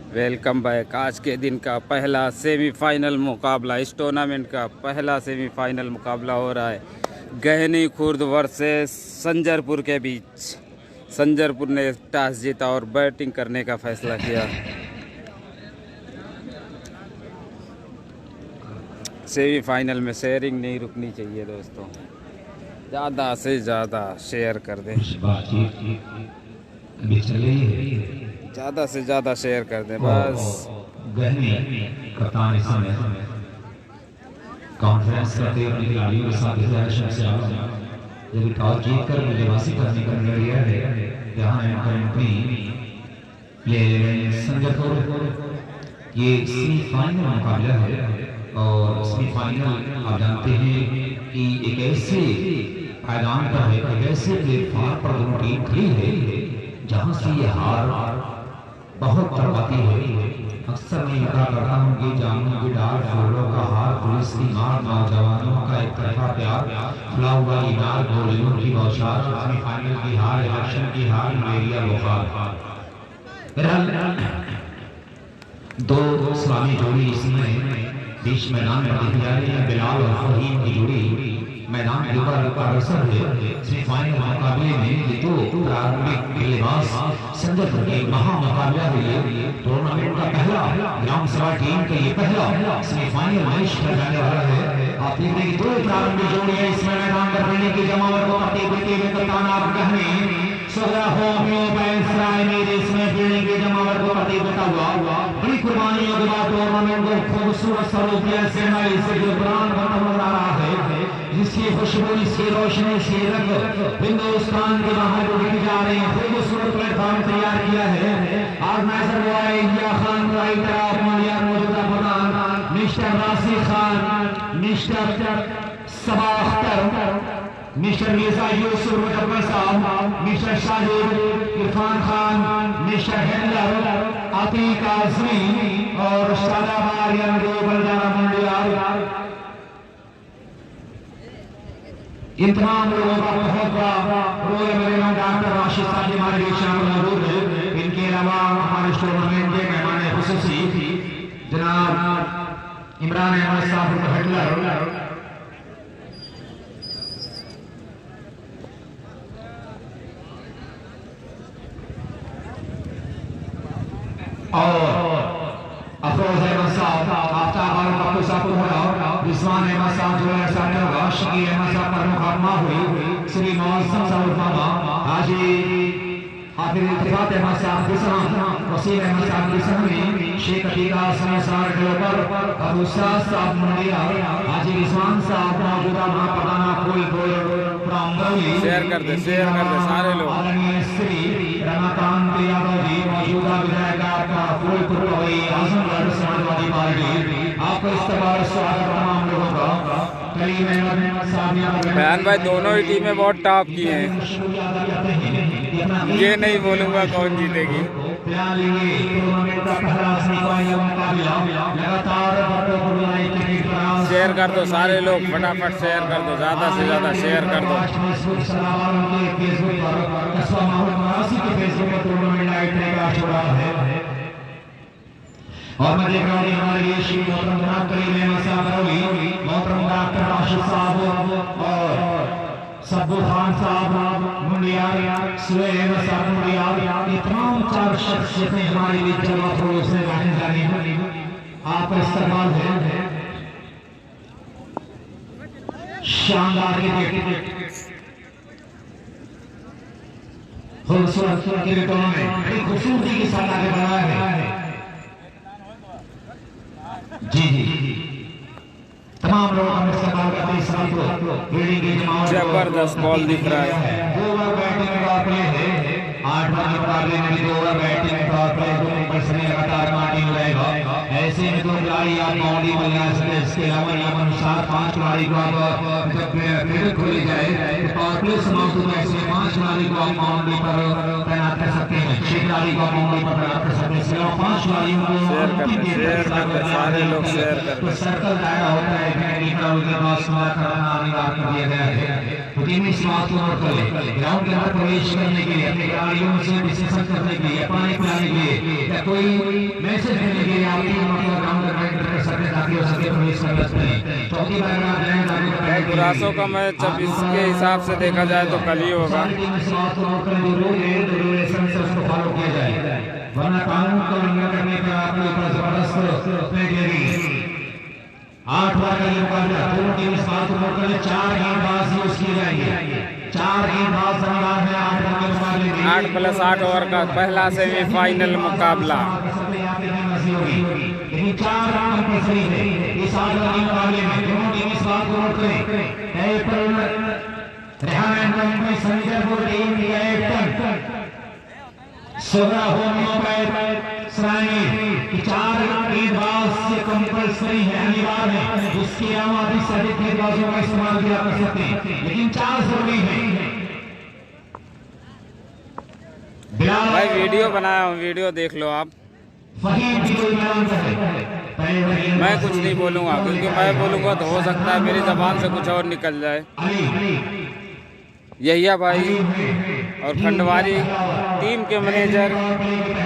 Welcome back. आज के दिन का पहला सेमीफाइनल मुकाबला, इस टूर्नामेंट का पहला सेमीफाइनल मुकाबला हो रहा है गहनी खुर्द वर्सेस संजरपुर के बीच। संजरपुर ने टॉस जीता और बैटिंग करने का फैसला किया। सेमीफाइनल में शेयरिंग नहीं रुकनी चाहिए दोस्तों, ज़्यादा से ज़्यादा शेयर कर दें, ज़्यादा से ज़्यादा शेयर कर दें बस। गहनी कप्तान इस समय कॉन्फ्रेंस करते अपने खिलाड़ियों के साथ जब टॉस जीत कर बल्लेबाजी करने का निर्णय लिया है, यहाँ कंपनी ये संजरपुर ये सेमीफाइनल मुकाबला है। और सेमीफाइनल आप जानते हैं कि एक ऐसे मैदान पर है, एक ऐसे प्लेटफॉर्म पर दोनों टीम खड़ी है जहाँ से ये हार बहुत तड़पाती है। अक्सर मैं कहा करता हूँ कि जामुन की डाल, फूलों का हार, पुलिस की मार, नौजवानों का एक तरफा प्यार, खुला हुआ इनार, गोलियों की बौछार, सेमीफाइनल की हार, इलेक्शन की हार, मलेरिया बुखार। दो इस्लामी जोड़ी इसमें बीच मैदान में दिख जा रही है। बिलाल और फहीम की जोड़ी मैदान के ऊपर अग्रसर है। सेमीफाइनल मुकाबले में ये दो प्रारंभिक बल्लेबाज संजरपुर के महामुकाबला है। ये टूर्नामेंट का पहला ग्राम सभा टीम का ये पहला सेमीफाइनल मैच खेला जाने वाला है। आप देख रहे हैं दो प्रारंभिक जोड़ियां इसमें मैदान पर रहने की जमावट को करते हुए कप्तान आप कहने सोलह होमियो बैसराय में इसमें खेलने की जमावट को करते हुआ बड़ी कुर्बानियों के बाद टूर्नामेंट को खूबसूरत स्वरूप से जो ब्रांड बनता आ रहा है, जिसकी खुशबू, इसकी रोशनी, इसकी रंग हिंदुस्तान के बाहर उड़ती जा रही है। खूबसूरत प्लेटफॉर्म तैयार किया है। Organiser boy India Khan, writer of India मौजूदा प्रधान मिस्टर राशि खान, मिस्टर सबा अख्तर, मिस्टर मिर्जा यूसुफ मुजफ्फर साहब, मिस्टर शाहिद इरफान खान, मिस्टर हैदर अतीक आजमी और शादाबाद बलदारा मंडियार, इन तमाम लोगों का बहुत बड़ा रोल है। डॉक्टर राशिद साहब हमारे बीच में मौजूद है। इनके अलावा हमारे टूर्नामेंट के मेहमान खुसूसी जनाब इमरान अहमद साहब हेडलर और अफरोज अहमद साहब, आफ्ताब बाबू साहब होगा, रिजवान अहमद साहब जो है सामने होगा, शकील अहमद साहब पर मुकाबला हुई, श्री मौसम साहब बाबा, हाजी हाफिज इल्तिफात अहमद साहब बिसराम, वसीम अहमद साहब बिसरामी, शेख अतीका सनसार डेवलपर, अबू साहब मंडिया, हाजी रिजवान साहब मौजूदा महाप्रधान कोई शेयर कर दे सारे लोग। आदरणीय श्री रमाकांत यादव जी मौजूदा विधायक आपका फूलपुर पवई आजमगढ़ समाजवादी पार्टी, आपको इस तरह स्वागत तमाम लोगों का। करीम अहमद साहब बयान भाई दोनों ही टीमें बहुत टॉप की हैं, ये नहीं बोलूंगा कौन जीतेगी। शेयर कर दो सारे लोग, फटाफट शेयर कर दो, ज्यादा से ज्यादा शेयर कर दो। और मैं देख रहा हूँ हमारे ये श्री मोहतरम जनाब करीम अहमद साहब, मोहतरम डॉक्टर राशिद साहब और सब्बू खान साहब मुंडियार, सुहेल अहमद साहब मुंडियार, ये तमाम चार शख्सियतें हमारे बीच जमा थोड़े से रहने जाने आप इस्तेमाल है। शानदार खूबसूरत क्रिकेटों में बड़ी खूबसूरती के साथ आगे बढ़ाया है। जी तमाम लोग हम इस्तेमाल करते हैं। इस रात को फील्डिंग की जमावट जबरदस्त बॉल दिख रहा है। 2 ओवर बैटिंग का प्ले है। 8 रन के मुकाबले में 2 ओवर बैटिंग का प्ले, दोनों पर से लगातार मार्टिंग रहेगा। ऐसे में 2 खिलाड़ी आप बाउंड्री बन जा सकते हैं। इसके अलावा नियम अनुसार 5 खिलाड़ी को आप जब फील्ड खोली जाए तो पावर प्ले समाप्त हो जाए, इसमें 5 खिलाड़ी को आप बाउंड्री पर तैनात कर सकते हैं, 6 खिलाड़ी को आप बाउंड्री पर तैनात कर सकते हैं। इसके अलावा 5 खिलाड़ियों को सारे लोग शेयर कर सर्कल दायरा होता है, उनके पास कर दिया गया है। तो टीम इस बात को नोट कर ले, ग्राउंड के अंदर प्रवेश करने के लिए, अपने खिलाड़ियों से डिस्कशन करने के लिए, पानी पिलाने के लिए या कोई मैसेज देने के लिए आप टीम अपना ग्राउंड का राइट कर सकते हैं ताकि वो सके प्रवेश कर सकते हैं। चौथी बार आप लैंड आगे गुरासों का मैच जब इसके हिसाब से देखा जाए तो कल ही होगा। टीम इस बात को नोट कर रेगुलेशन से उसको फॉलो किया जाए, वरना कानून को उल्लंघन करने पर आपके ऊपर जबरदस्त पेनल्टी। 8 बार का ये मुकाबला, दोनों टीम इस बात को नोट कर ले, 4 गेंदबाज यूज किए जाएंगे, 4 गेंदबाज संभाल में 8 बार के मुकाबले में 8 + 8 ओवर का पहला सेमीफाइनल मुकाबला। लेकिन 4 रन कंपल्सरी है इस 8 बार के मुकाबले में। दोनों टीम इस बात को नोट करें, रेहान मुंबई संजयपुर टीम कैप्टन 16 होमियों पर सराहनीय कि 4 गेंदबाज से कंपल्सरी है, अनिवार्य है, उसके अलावा भी सभी गेंदबाजों का इस्तेमाल किया कर सकते हैं, लेकिन 4 जरूरी है। भाई वीडियो बनाया हूँ, वीडियो देख लो आप। मैं कुछ नहीं बोलूँगा क्योंकि मैं बोलूँगा तो हो सकता है मेरी जबान से कुछ और निकल जाए। यहिया भाई और खंडवारी टीम के मैनेजर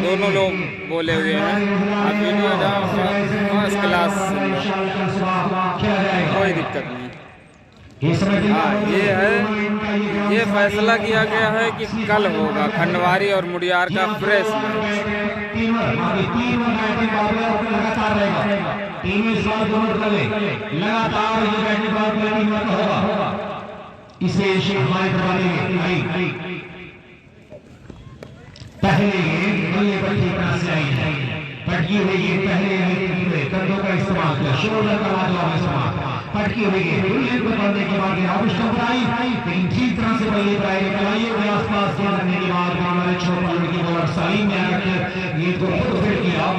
दोनों लोग बोले हुए हैं। आप वीडियो जाओ, फर्स्ट क्लास, कोई दिक्कत नहीं। हाँ, ये है, ये फैसला किया गया है कि कल होगा खंडवारी और मुड़ियार का प्रेस मैच। इसे हमारे पहले बल्ले से आई है, पटकी हुई है, पहले कंधों का इस्तेमाल किया, शोल्डर का लाजवाब इस्तेमाल, पटकी हुई है, बल्ले को पकड़ने के बाद आवश्यक बनाई, लेकिन ठीक तरह से बल्ले पर आए, कलाइए हुए आसपास के रखने के बाद हमारे छोटे लड़की बॉलर सलीम ने आकर गेंद को खुद फिर किया और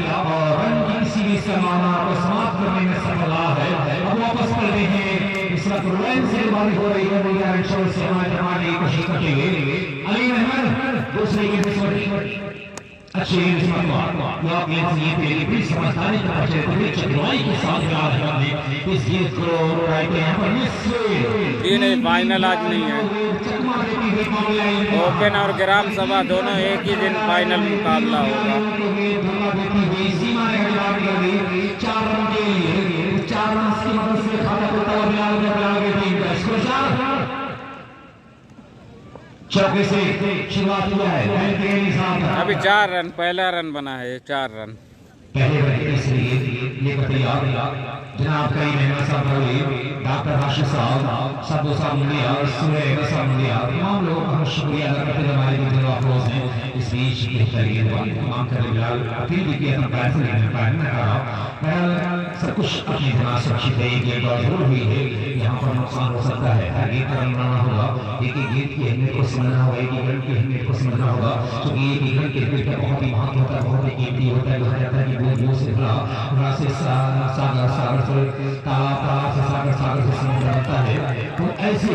रन की किसी भी संभावना को समाप्त करने में सफल रहा है। अब वापस कर रहे हैं, इस वक्त रुलायंस से बारिश हो रही है, से हमारे की कोशिश करते हुए अली अहमद दूसरे के अच्छे समझदारी का चतुराई के साथ इस गेंद को ये नहीं, फाइनल आज नहीं है। ओपन और ग्राम सभा दोनों एक ही दिन फाइनल मुकाबला होगा। 4 रन के लिए 4 रन की मदद से खाता खुलता हुआ चौके से शुरुआत हुआ है। अभी 4 रन, पहला रन बना है, 4 रन। पहले रन के लिए तैयार जनाब कई मेहमान साहब, डॉक्टर हाशिम साहब, सबो साहब मुंडिया, सुरेश साहब मुंडिया, तमाम लोगों का शुक्रिया अदा करते हैं हमारे जो अफरोज हैं। इस बीच बेहतरीन तमाम कर बिलाल अपील भी किया, सब कुछ अपनी तरह सुरक्षित है। ये जरूर हुई है, यहाँ पर नुकसान हो सकता है, हर गेंद का रन बनाना होगा, एक एक गेंद की अहमियत को समझना होगा, एक एक रन की अहमियत को समझना होगा, क्योंकि एक एक रन क्रिकेट का बहुत ही महत्व होता है, बहुत ही कीमती होता है। कहा जाता है कि वो से भरा से सागर से तालाब से सागर से समुद्र बनता है। तो ऐसे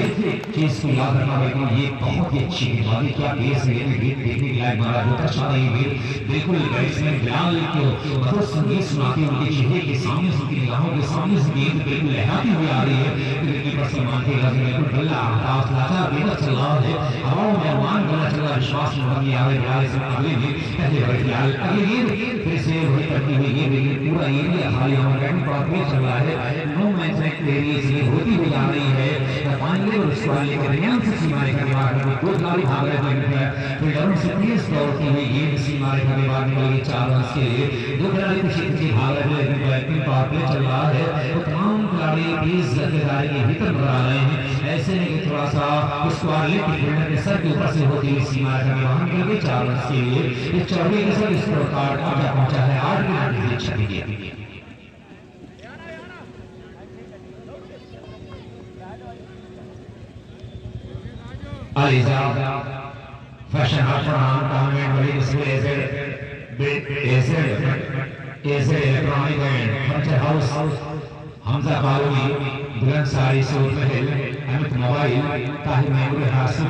चीज को याद रखना है कि ये बहुत ही अच्छी बात है। क्या बेस है, गेंद देखने के लायक मारा होता चाहता है, बिल्कुल बैट्समैन बिलाल को मधुर संगीत सुनाते हैं, उनके चेहरे के सामने, उनकी निगाहों के सामने से गेंद बिल्कुल लहराती हुई आ रही है। कीपर सलमान के लगे बिल्कुल बल्ला आकाश लाचा गेंद चल रहा है, हवाओं में मान बल्ला चल रहा, विश्वास में बनी आ रही है। इस मुकाबले में पहले बिलाल अगली गेंद फिर से वही करती हुई गेंद पूरा एरिया खाली हमारे बैटिंग पार्ट में चल रहा है। नो मैच में होती हुई आ रही है, फाइनली और इसको आने के दरमियान से सीमारे का दिमाग में दो खिलाड़ी भाग रहे थे, फील्डरों से तेज दौड़ती हुई गेंद सीमारे का दिमाग में लगी 4 रन के लिए। दो खिलाड़ी पीछे पीछे भाग रहे थे, बैटिंग पार्ट में चल रहा है, तो तमाम खिलाड़ी तेज गतिदारी के भीतर बढ़ा रहे हैं। ऐसे नहीं कि थोड़ा सा स्क्वायर लेग फील्डर के सर के ऊपर से होती हुई सीमारे का दिमाग में लगी 4 रन के लिए। इस चौबे के सर स्कोर कार्ड आगे पहुंचा है 8 विकेट की क्षति की। फैशन कमेंट वाली electronic and house Hamza Baalveer बुलंद सारी सूट महल अमित मोबाइल ताहिर महमूद हासिल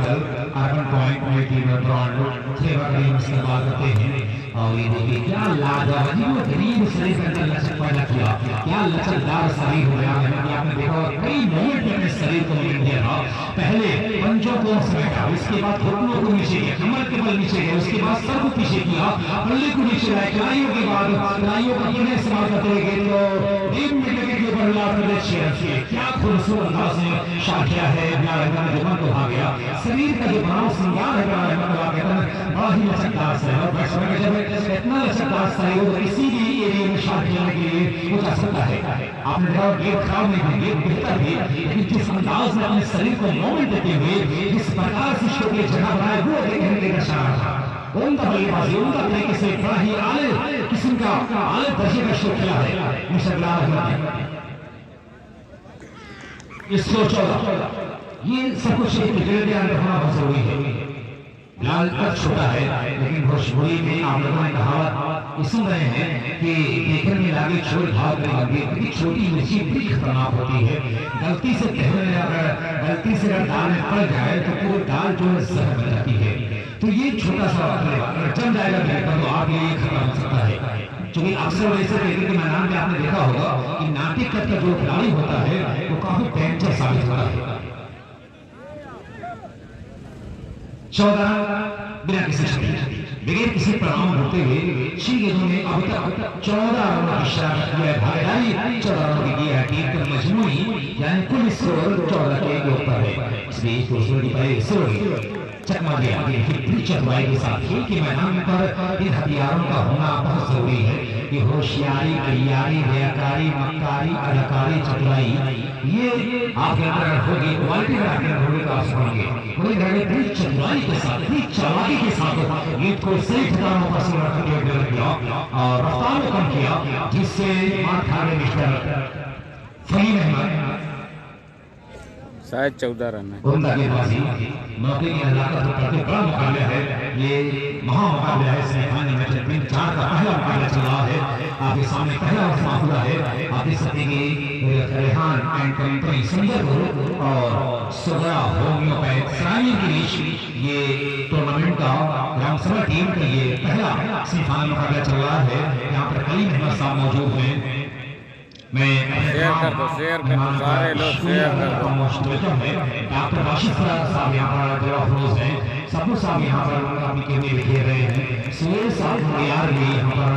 अर्बन पॉइंट में टीम ब्रांड सेवा करीम इस्तेमाल करते हैं। और ये देखिए क्या लाजवाब वो गरीब शरीर के अंदर लचक पैदा किया, क्या लचकदार शरीर हो गया है कि आपने देखा कई मोमेंट में अपने शरीर को मिल दिया था। पहले पंजों को समेटा, उसके बाद घुटनों को नीचे किया, कमर के बल नीचे गए, उसके बाद सर को पीछे किया, पल्ले को नीचे लाए, कलाइयों के बाद कलाइयों का किन्हें इस्तेमाल करते गए तो 1 मिनट के ऊपर क्या खूबसूरत अंदाज में शाखिया है जो मन को भा गया। शरीर का जो बनाव श्रृंगार है बड़ा ही लचकदार है। जब इतना लचकदार सहयोग किसी भी एरिया में शादी करने के लिए हो जा सकता है। आपने देखा गेट खराब नहीं है, गेट बेहतर है, लेकिन जिस अंदाज में अपने शरीर को मोमेंट देते हुए जिस प्रकार से शो के जगह बनाए वो देखने के दर्शा रहा। उनका बल्लेबाजी उनका तरीके से बड़ा ही आले किस्म का आले दर्जे का शो किया है मुशर्रफ इसको 14 ये सब कुछ क्रिकेट के अंदर होना बहुत जरूरी है। बिलाल कद छोटा है लेकिन भोजपुरी में आप लोगों ने कहावत सुन रहे हैं कि देखने में लागे छोड़ भाग में लगे, इतनी छोटी मिर्ची बड़ी खतरनाक होती है। गलती से पहले अगर दाल में पड़ जाए तो पूरी दाल जो है जहर बन जाती है। तो ये छोटा सा अगर जम जाएगा तो आप ये खतरा हो सकता है। क्योंकि अक्सर वैसे क्रिकेट के मैदान में आपने देखा होगा कि नाटी कद का जो खिलाड़ी होता है वो काफी डेंजर साबित होता है। 14 बिना किसी बगैर किसी परिणाम होते हुए 6 गेंदों में अब तक 14 रनों की शरारत किया है। भागीदारी 14 रनों की है। टीम का मजमूई यानी कुल स्कोर 14 के ऊपर है। इस बीच दूसरे की पहले चकमा दिया फिर चतुराई के साथ खेल के मैदान पर इन हथियारों का होना बहुत जरूरी है कि होशियारी, तैयारी, व्याकारी, मक्कारी, अदाकारी, चतुराई ये आपके अंदर होगी। क्वालिटी आपके अंदर होगी तो आप समझेंगे चतुराई के साथ, चालाकी के साथ गीत को सही ठिकानों पर किया और रफ्तार को कम किया, जिससे मार खाने मिस्टर फहीम अहमद शायद 14 रन है। उनका गेंदबाजी मौके की हलाकत तो करके बड़ा मुकाबला है। ये महामुकाबला है। सेमीफाइनल मैच में 4 का पहला मुकाबला चल रहा है। आपके सामने पहला वफा हुआ है। आप देख सकते हैं कि रेहान एंड कंपनी संदर्भ और सुगरा होम्योपैथ सराय के बीच ये टूर्नामेंट का रामसभा टीम का ये पहला सेमीफाइनल मुकाबला चल रहा है। यहाँ पर कई मेहमान साहब मौजूद हैं। मैं शेयर कर दो सारे लोग शेयर कर दो। डॉक्टर राशिद साहब यहाँ पर हैं, सबू साहब यहाँ पर अपनी केंद्र में खेल रहे हैं। सुरेश साहब यार भी यहाँ पर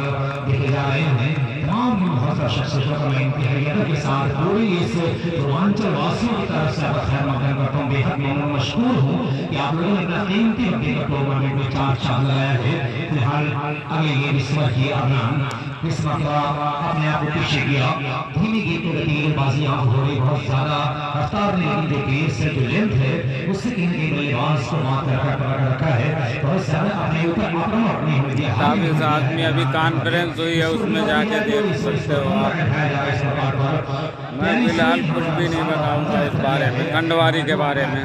देखे जा रहे हैं। तमाम बहुत सारा शख्सियतों का मैं इंतहाई के साथ पूरी इस पूर्वांचल वासियों की तरफ से खैर मकदम करता हूँ। बेहद मशहूर हूँ कि आप लोगों ने अपना कीमती वक्त का टूर्नामेंट में 4 चांद लगाया है। फिलहाल अगले ये विस्मत किए अभियान इस मौका अपने आप को पीछे किया। धीमी गीतों गति गेंदबाजी यहाँ हो रही बहुत ज्यादा रफ्तार में, लेकिन जो पेस है जो लेंथ है उससे कहीं कहीं बल्लेबाज को मात रखा है। बहुत ज्यादा अपने ऊपर आक्रमण नहीं हो दिया। काफी आदमी अभी कॉन्फ्रेंस हुई है उसमें जाके देख सकते हो आप। मैं फिलहाल कुछ भी नहीं बताऊंगा इस बारे में, खंडवारी के बारे में।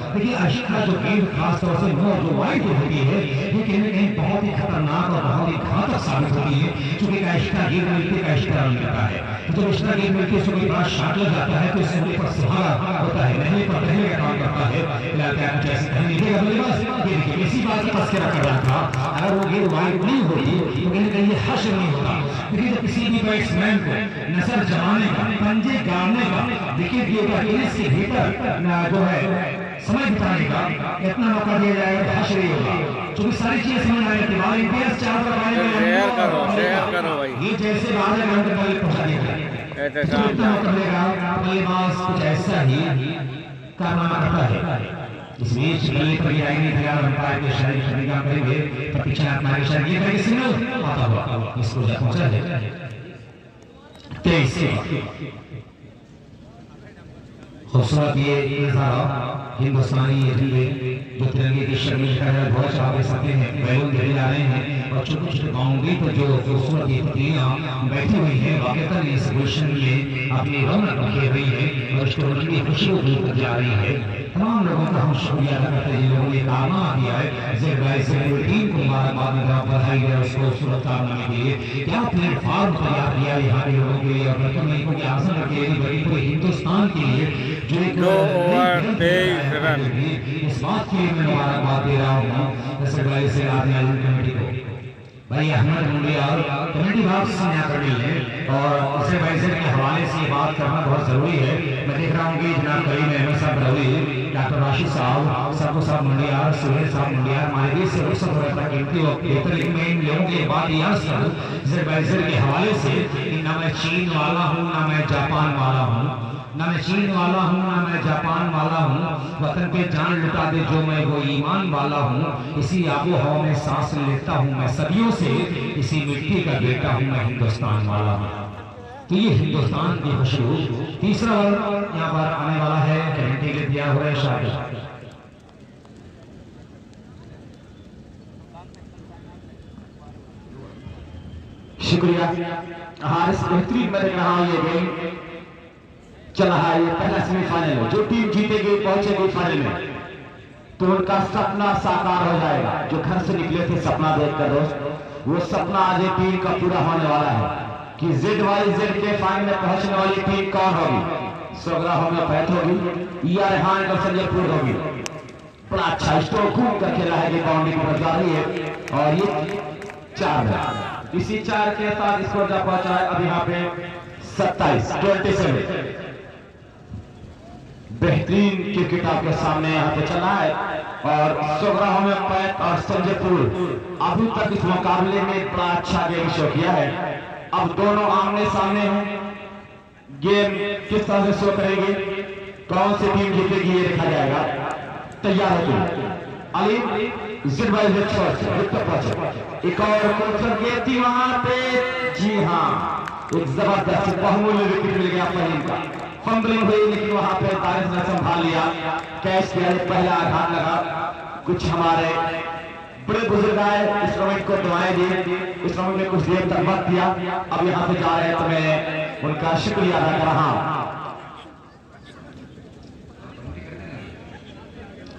देखिए अशिका जो गेंद खासतौर से जो वाइड होती है ये कहीं न कहीं बहुत ही खतरनाक और बहुत ही घातक साबित होती है। क्योंकि अशिका गेंद मिलती है, अशिका रन मिलता है। तो जब अशिका गेंद मिलती है उसके बाद शॉट लग जाता है तो इसके ऊपर सुहागा होता है, नहीं पर पहले का काम करता है। फिलहाल क्या कुछ ऐसे कहीं निकलेगा बल्लेबाज ये देखिए इसी बात से कस के रखा रहा था। अगर वो गेंद वाइड नहीं होती तो कहीं न कहीं ये हश्र नहीं होता। क्योंकि जब किसी भी बैट्समैन को नजर जमाने का, पंजे गाड़ने का, विकेट के भीतर जो है समय बिताने का इतना मौका दिया जाएगा तो हश्र ही होगा। क्योंकि सारी चीजें समझ आए कि 4 शेयर करो भाई। ये जैसे बाहर घंटे पहले पहुंचा दिया बल्लेबाज कुछ ऐसा ही कारनामा करता है। इस बीच गले पर आएंगे फिलहाल अंपायर के शरीर खरीदा करेंगे प्रतीक्षा आत्मा के शरीर ये करेंगे सिग्नल आता हुआ इसको पहुंचा है 23 खूबसूरत ये नजारा हिंदुस्तानी झंडे जो तिरंगे की शर्मिल का ध्वज आप देख सकते हैं, बैलून गिरे जा रहे हैं। और छोटे छोटे बाउंड्री पर जो खूबसूरत ये तितलियां बैठी हुई हैं वाकई इस गुलशन में अपनी रौनक रखी हुई है और इसको उनकी खुशबू दूर जा रही है। तमाम लोगों का हम शुक्रिया अदा करते हैं लोगों ने कामना किया है से टीम को मुबारकबाद बधाई है उसको खूबसूरत कारनामे के लिए। क्या प्लेटफॉर्म तैयार किया यहाँ के लोगों के लिए और नहीं को आसन रखे बल्कि पूरे हिंदुस्तान के लिए जो एक 2 ओवर 23 रन। इस बात के लिए मैं मुबारकबाद दे रहा हूँ से कमेटी को। भाई अहमद मुंडिया कमेटी बात सामने करनी है और उससे वैसे के हवाले से बात करना बहुत जरूरी है। मैं देख रहा हूँ कि जनाब करीम अहमद साहब रवि, डॉक्टर राशिद साहब, सबको साहब मुंडिया, सुहेल साहब मुंडिया, हमारे देश से रुखसत हो रहा था कीमती वक्त बेहतर, लेकिन मैं इन लोगों की बात याद करूँ के हवाले से कि ना मैं चीन वाला हूँ ना मैं जापान वाला हूँ, ना मैं चीन वाला हूँ ना मैं जापान वाला हूँ, वतन पे जान लुटा दे जो मैं वो ईमान वाला हूँ, इसी आबो हवा में सांस लेता हूँ मैं सदियों से, इसी मिट्टी का बेटा हूँ मैं हिंदुस्तान वाला हूँ। तो ये हिंदुस्तान की खुशबू। तीसरा वर्ग यहाँ पर आने वाला है कमेटी के दिया हुआ है शादी। शुक्रिया। हारिस बेहतरीन मैं देख रहा हूँ ये गेम चल रहा है। ये पहला सेमीफाइनल है, जो टीम जीतेगी पहुंचेगी फाइनल में तो उनका सपना साकार हो जाएगा। जो घर से निकले थे सपना देखकर दोस्त, वो सपना आज टीम का पूरा होने वाला है कि ZYZ के फाइनल में पहुंचने वाली टीम कौन होगी। सोगरा होम्योपैथ होगी या रेहान का संजयपुर होगी। बड़ा अच्छा स्ट्रोक घूम कर खेला है, बाउंड्री की तरफ जा रही है और ये 4 है। इसी 4 के साथ स्कोर जा पहुंचा है अब यहाँ पे 27 बेहतरीन क्रिकेट आपके सामने यहाँ पे चला है और सोगरा होम्योपैथ और संजयपुर अभी तक इस मुकाबले में बड़ा अच्छा गेम शो किया है। अब दोनों आमने सामने हैं, गेम किस तरह से शो करेगी, कौन सी टीम जीतेगी ये देखा जाएगा। तैयार होगी अली ZYZ एक और खूबसूरत थी वहां पे। जी हाँ, एक जबरदस्त बहुमूल्य विकेट मिल गया फहीम का। फंबलिंग हुई लेकिन वहां पे दारिस ने संभाल लिया, कैच किया, पहला आघात लगा। कुछ हमारे बड़े बुजुर्ग आए, इस मोमेंट को दुआएं दी, इस मोमेंट में कुछ देर तक वक्त दिया। अब यहाँ से जा रहे हैं तो मैं उनका शुक्रिया अदा कर रहा हूँ।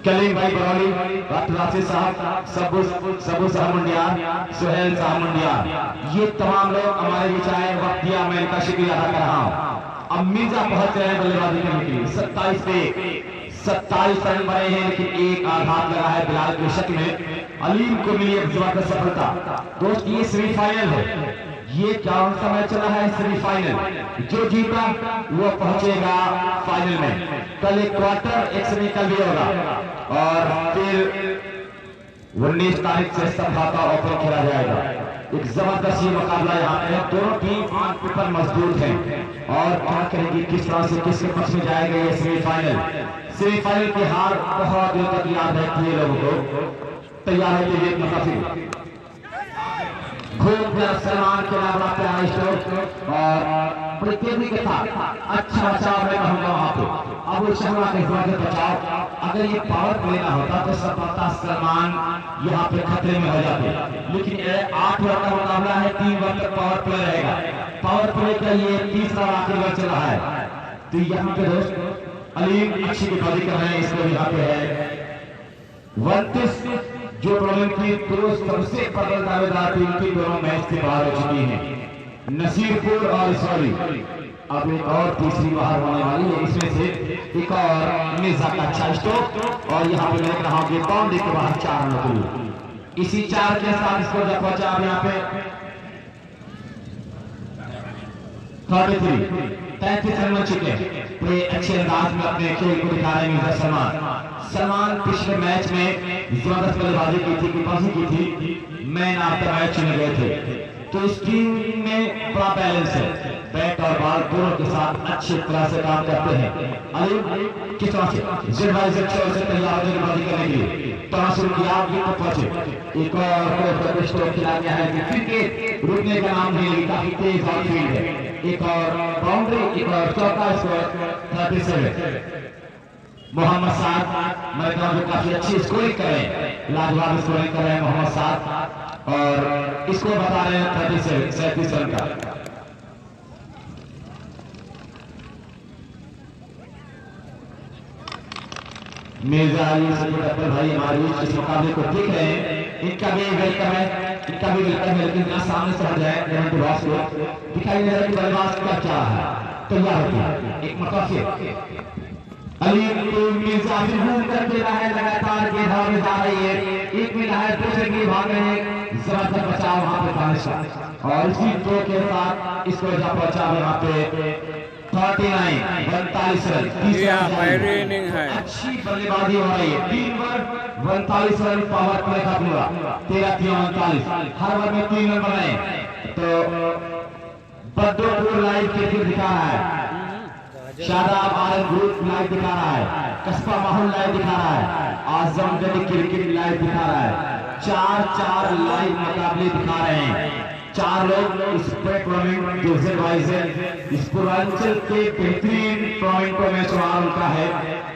कलीम भाई बरौली, डॉक्टर राशिद साहब, सबू साहब मुंडिया, सुहेल साहब मुंडिया, ये तमाम लोग हमारे बीच आए, वक्त दिया, मैं इनका शुक्रिया अदा कर रहा हूँ। अब मिर्जा पहुंच रहे हैं बल्लेबाजी करने के लिए। 27 पे 27 रन बने हैं लेकिन एक आघात लगा है बिलाल के शक में। अलीम को मिली एक जबरदस्त सफलता। दोस्त ये सेमीफाइनल है, ये कौन सा मैच चला है सेमीफाइनल। जो जीता वो पहुंचेगा फाइनल में। कल एक क्वार्टर एक सेमीफाइनल भी होगा और फिर 19 तारीख से समझौता ओपन खेला जाएगा। एक जबरदस्त ये मुकाबला यहाँ पे है, दोनों टीम ऑन पेपर मजबूत हैं और क्या करेंगी, किस तरह से किसके पक्ष में जाएगा ये सेमीफाइनल की हार बहुत दिनों तक याद रहती है लोगों को। तैयार है ये मुकाबले खूब सलमान के नाम बड़ा प्यारा स्ट्रोक और बड़ी तेजी के साथ अच्छा बचाव मैं कहूंगा वहां पे। अब शर्मा के बचाव, अगर ये पावर प्ले ना होता तो सब पता सलमान यहाँ पे खतरे में हो जाते, लेकिन 8 ओवर का मुकाबला है, 3 ओवर तक पावर प्ले रहेगा। पावर प्ले का ये तीसरा आखिरी ओवर चल रहा है। तो यहाँ पे दोस्त अलीम अच्छी गेंदबाजी कर रहे हैं, इसको यहाँ पे है 29 जो टूर्नामेंट की सबसे प्रबल दावेदार टीम की दोनों मैच से बाहर हो चुकी हैं, नसीरपुर और इसौली। अब एक और तीसरी बाहर होने वाली है, इसमें से एक और मिर्जा का अच्छा स्ट्रोक और यहाँ पे देख रहा हूँ कि बाउंड्री के बाहर 4 रनों के लिए। इसी 4 के साथ स्कोर जब पहुंचा अब यहाँ पे 33 रन बन चुके हैं। बड़े अच्छे अंदाज में अपने खेल को दिखा रहे हैं मिर्जा सलमान पिछले मैच में जबरदस्त बल्लेबाजी की थी, मैन ऑफ द मैच चुने गए थे। तो इस टीम में बड़ा बैलेंस है, बैट और बॉल दोनों के साथ अच्छी तरह से काम करते हैं। अली किस तरह से ZYZ से तैयार बल्लेबाजी करने के लिए तरह शुरू किया, तो पहुंचे एक और स्ट्रोक खिला गया है कि क्रिकेट रुकने का नाम नहीं, काफी तेज और फील्ड है। एक और बाउंड्री, एक और चौका स्कोर 37। मोहम्मद साद मैं कहूँ काफी अच्छी स्कोरिंग कर रहे हैं, लाजवाब स्कोरिंग कर रहे हैं मोहम्मद साद और इसको बता रहे हैं 37 रन का। मिर्जा अली अब्दुल भाई हमारे इस मुकाबले को देख रहे हैं, इनका भी वेलकम है, इनका भी वेलकम है, लेकिन जरा सामने से हट जाए बॉस को दिखाई दे रहा है कि बल्लेबाज क्या चाह रहा है। तैयार होती एक मरतबा अली मिर्जा फिर घूम कर दे रहा है, लगातार गेंद में जा रही है, एक मिला है, दूसरे गेंद भाग रहे हैं, जबरदस्त बचाव वहां पे पाने का और इसी दो के साथ इसको जा पहुंचा वहां पे 49 रन। पहली इनिंग है, अच्छी बल्लेबाजी हो रही है, 3 ओवर 49 रन पावर प्ले का पूरा 13-3-39 हर ओवर में 3 रन बनाए। तो बद्रोपुर लाइव क्रिकेट दिखा रहा है, शादाब आलम ग्रुप लाइव दिखा रहा है, कस्बा माहौल लाइव दिखा रहा है, आजमगढ़ क्रिकेट लाइव दिखा रहा है, 4 लाइव मुकाबले दिखा रहे हैं। 4 लोग इस टूर्नामेंट डिवीजन वाइज है, इस पूर्वांचल के बेहतरीन टूर्नामेंटों में शुमार उनका है।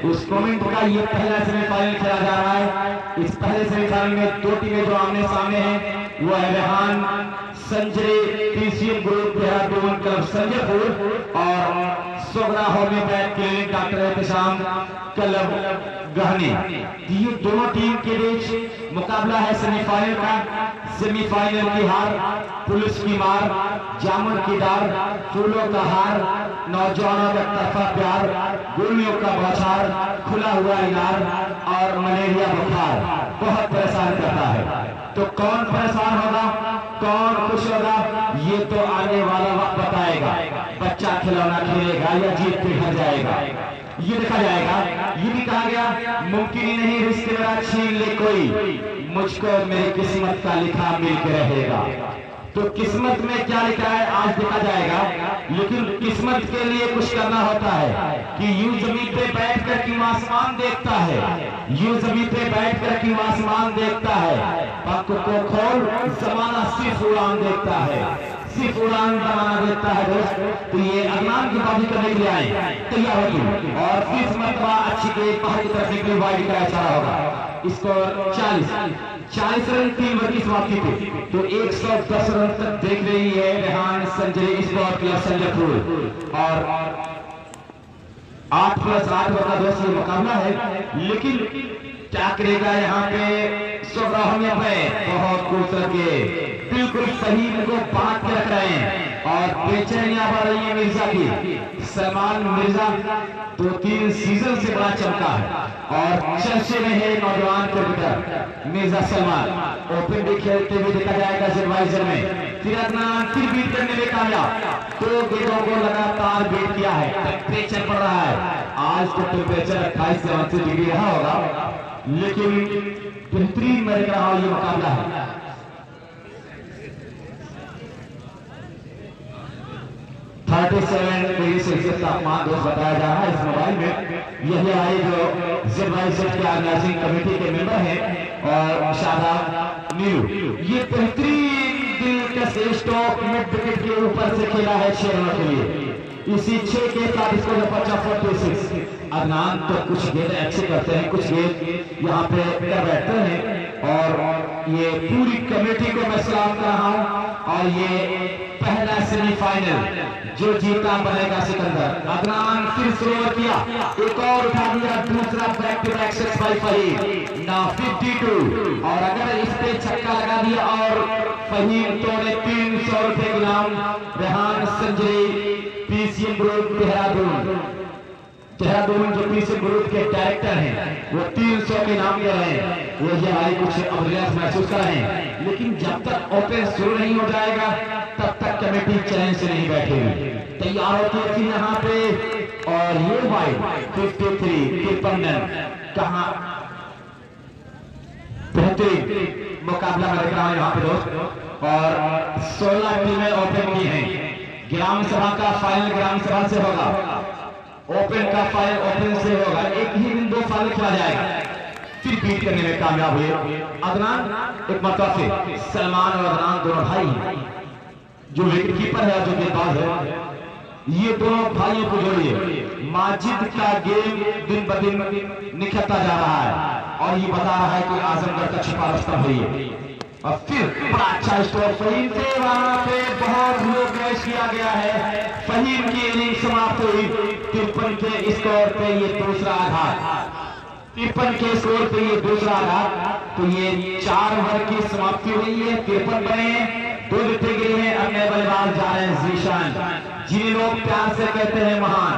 उस टूर्नामेंट का ये पहला सेमीफाइनल खेला जा रहा है। इस पहले सेमीफाइनल में 2 टीमें जो आमने सामने हैं वो है Rehan Sanjay PCM group Dehradun club Sanjaypur और Sogra homeopath clinic doctor Ehtesham club गहनी। ये दोनों टीम के बीच मुकाबला है सेमीफाइनल का। सेमीफाइनल की हार, पुलिस की मार, जामुन की डार, फूलों का हार, नौजवानों का तरफा प्यार, गोलियों का बौछार, खुला हुआ इनार और मलेरिया बुखार बहुत परेशान करता है। तो कौन परेशान होगा, कौन खुश होगा, ये तो आने वाला वक्त बताएगा। बच्चा खिलौना खेलेगा या जीत के घर जाएगा, ये देखा जाएगा। ये भी कहा गया मुमकिन ही नहीं रिश्ते मेरा छीन ले कोई, मुझको मेरी किस्मत का लिखा मिल के रहेगा। तो किस्मत में क्या लिखा है आज देखा जाएगा, लेकिन किस्मत के लिए कुछ करना होता है कि यूं जमीन पे बैठ कर क्यों आसमान देखता है, यूं जमीन पे बैठ कर क्यों आसमान देखता है, पक को खोल जमाना सिर्फ उड़ान देखता है, सिर्फ उड़ान जमाना देखता है दोस्त। तो ये अगनान की बाजी करने के लिए आए, तैयार होगी और 30 मरतबा अच्छी गेंद बाहर की तरफ निकली, वाइड का इशारा होगा। स्कोर 40 रन 3 ओवर की समाप्ति थी। तो 110 रन तक देख रही है रेहान संजय स्पोर्ट क्लब संजयपुर और 8+8 ओवर का दोस्त ये मुकाबला है। लेकिन क्या करेगा यहाँ पे सोग्राहमिया पे बहुत खूबसूरत के बिल्कुल सही को बांध के रख रहे हैं और बेचैनियां बढ़ रही है मिर्जा की। सलमान मिर्जा 2-3 सीजन से बड़ा चमका है और चर्चे में है नौजवान क्रिकेटर मिर्जा सलमान। ओपन भी खेलते हुए देखा जाएगा एडवाइजर में, फिर अपना फिर बीट करने में कामयाब, 2 गेंदों को लगातार बीट किया है। टेम्परेचर बढ़ रहा है, आज तो टेम्परेचर 28 से 29 डिग्री रहा होगा, लेकिन बेहतरीन मैं रहा ये मुकाबला है। सेल्सियस तापमान दोस्त बताया जा रहा है इस मोबाइल में। यही आए जो जेड के ऑर्गेनाइजिंग कमेटी के मेंबर हैं और शादाब नीलू। ये बेहतरीन दिलकश स्टॉक मिड विकेट के ऊपर से खेला है 6 रनों के लिए। इसी 6 के साथ इसको 46। अदनान तो कुछ गेंद अच्छे करते हैं, कुछ गेंद यहाँ पे कर बैठते हैं और ये पूरी कमेटी को मैं सलाम कर रहा हूँ। और ये पहला सेमीफाइनल जो जीता बनेगा सिकंदर। अदनान फिर स्लोअर किया, एक और उठा दिया, दूसरा बैक टू बैक 6 बाई 5 ना 52 और अगर इस पे छक्का लगा दिया और फहीम तोड़े 300 रुपए इनाम। रेहान संजय पीसीएम ग्रुप देहरादून जो पीसीएम ग्रुप के डायरेक्टर हैं वो 300 के नाम ले रहे हैं। वो ये हमारी कुछ अवलियात महसूस कर रहे हैं, लेकिन जब तक ओपन शुरू नहीं हो जाएगा तब तक कमेटी चैन से नहीं बैठेगी। तैयार होती थी यहाँ पे और ये वाइड 53 कहाँ बेहतरीन मुकाबला में दिख रहा है यहाँ पे दोस्त। और 16 टीमें ओपन की हैं। ग्राम सभा का फाइनल ग्राम सभा से होगा, ओपन का फाइनल ओपन से होगा। एक ही दिन 2 फाइनल खेला जाएगा। फिर बीट करने में कामयाब हुए अदनान। एक मरतबा से सलमान और अदनान दोनों भाई जो विकेट कीपर है और जो गेंदबाज है, ये दोनों भाइयों को जोड़िए। माजिद का गेम दिन ब दिन निखरता जा रहा है और ये बता रहा है कि आजमगढ़ का छुपा रास्ता हुई है। और फिर बड़ा अच्छा स्ट्रोक फहीम से, वहां पे बहुत लो कैच किया गया है। फहीम की इनिंग समाप्त हुई 53 के स्कोर पे, ये दूसरा आघात, 53 के स्कोर पे ये दूसरा आघात। तो ये 4 ओवर की समाप्ति हुई है, 53 बने हैं, 2 विकेट गिरे हैं। अब नए बल्लेबाज जा रहे हैं जीशान, जिन्हें लोग प्यार से कहते हैं महान।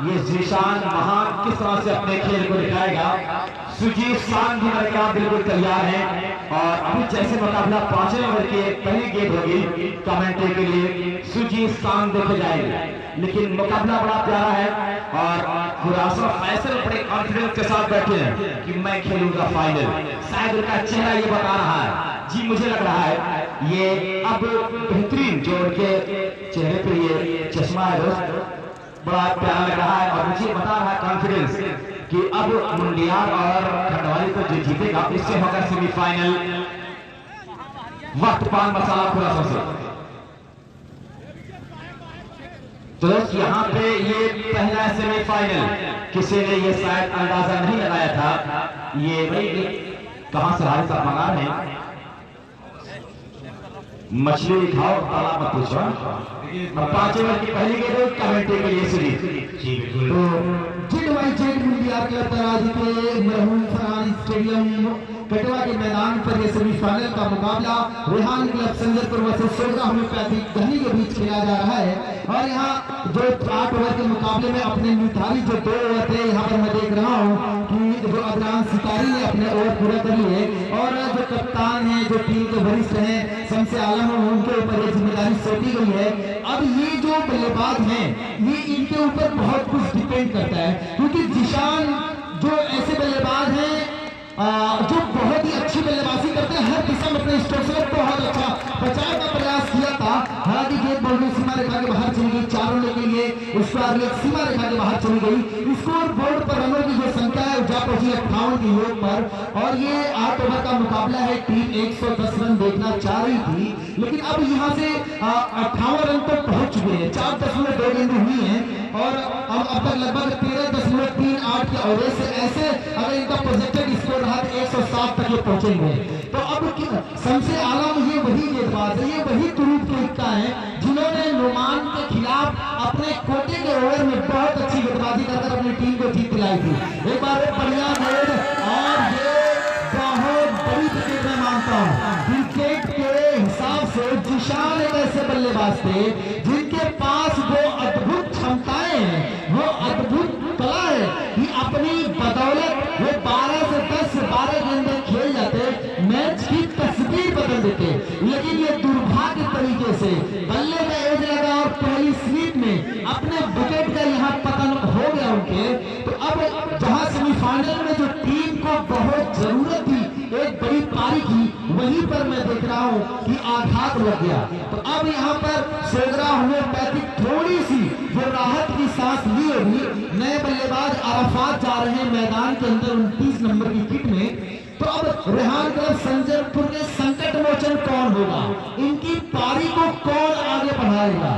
ये जीशान महान किस तरह से अपने खेल को दिखाएगा। सुजीत शान भी लड़का बिल्कुल तैयार है। और अभी जैसे मुकाबला 5वें ओवर के पहली गेंद होगी कमेंट्री के लिए सुजीत शान देखे जाएंगे, लेकिन मुकाबला बड़ा प्यारा है। और खुरासा फैसल बड़े कॉन्फिडेंस के साथ बैठे हैं कि मैं खेलूंगा फाइनल। शायद उनका चेहरा ये बता रहा है, जी मुझे लग रहा है ये अब बेहतरीन जो उनके चेहरे पे ये चश्मा है दोस्त, बड़ा प्यारा लग रहा है। और मुझे बता रहा है कॉन्फिडेंस कि अब मुंडियार और खंडवारी को जो जीतेगा इससे होगा सेमीफाइनल। वक्त पान मसाला खुरासा से। तो यहाँ पे ये पहला सेमीफाइनल, किसी ने ये शायद अंदाजा नहीं लगाया था। ये भाई कहां से हारिस आप मंगा रहे हैं, मछली खाओ ताला मत पूछो। 5 ओवर की पहली गेंद कमेंट्री के लिए सुनी। तो जेड मुंडियार क्लब तराजी के मरहूम फरहान स्टेडियम कटवा के मैदान पर यह सेमीफाइनल का मुकाबला रेहान क्लब संजरपुर वर्सेस सोगरा होम्योपैथिक गहनी के बीच खेला जा रहा है। और यहाँ जो 8 ओवर के मुकाबले में अपने निर्धारित जो 2 ओवर थे, यहाँ पर मैं देख रहा हूँ कि जो अदरान सितारी ने अपने ओवर पूरा कर लिए। और जो कप्तान है, जो टीम के वरिष्ठ हैं शमसे आलम, उनके ऊपर ये जिम्मेदारी सौंपी गई है। अब ये जो बल्लेबाज हैं, ये इनके ऊपर बहुत कुछ डिपेंड करता है, क्योंकि जिशान जो ऐसे बल्लेबाज हैं जो बहुत ही अच्छी बल्लेबाजी करते हैं, हर दिशा में अपने स्ट्रोक से बहुत अच्छा बचाव का प्रयास किया था। हालांकि गेंद बॉल सीमा रेखा के बाहर चली गई, 4 रन के लिए उसके बाद सीमा रेखा के बाहर चली गई। स्कोर बोर्ड पर रनों की जो संख्या है जा पहुंची 58 के योग पर। और ये 8 ओवर का मुकाबला है, टीम 110 रन देखना चाह रही थी, लेकिन अब यहाँ से 58 रन तो पहुंच चुके हैं, 4.2 गेंदें हुई हैं। और अब तक लगभग 13.38 के एवरेज से ऐसे अगर इनका प्रोजेक्टेड स्कोर रहा तो 107 तक ये पहुंचेंगे। तो अब शमसे आलम ये वही गेंदबाज है, ये वही तुरूप के इक्का है जिन्होंने नुमान के खिलाफ अपने कोटे के ओवर में बहुत अच्छी गेंदबाजी कर अपनी टीम को जीत दिलाई थी। एक बार बढ़िया गेंद, और ये बहुत बड़ी विकेट मैं मानता हूँ। विकेट के हिसाब से जिशान एक ऐसे बल्लेबाज थे जिनके पास वो अद्भुत क्षमताएं हैं, वो अद्भुत कला है कि अपनी बदौलत वो 12 से 10 से 12 गेंदें खेल जाते, मैच की तस्वीर बदल देते। लेकिन ये दुर्भाग्य तरीके से बल्ले में एज लगा और पहली स्वीप में अपने विकेट का यहाँ पतन हो गया उनके। तो अब जहां सेमीफाइनल में जो टीम को बहुत जरूरत थी एक बड़ी पारी की, वहीं पर मैं देख रहा हूं कि आघात लग गया। तो अब यहाँ पर सोगरा होम्योपैथिक थोड़ी सी जो राहत की सांस ली होगी। नए बल्लेबाज अराफात जा रहे हैं मैदान के अंदर 29 नंबर की किट में। तो अब रेहान क्लब संजरपुर के संकट मोचन कौन होगा, इनकी पारी को कौन आगे बढ़ाएगा।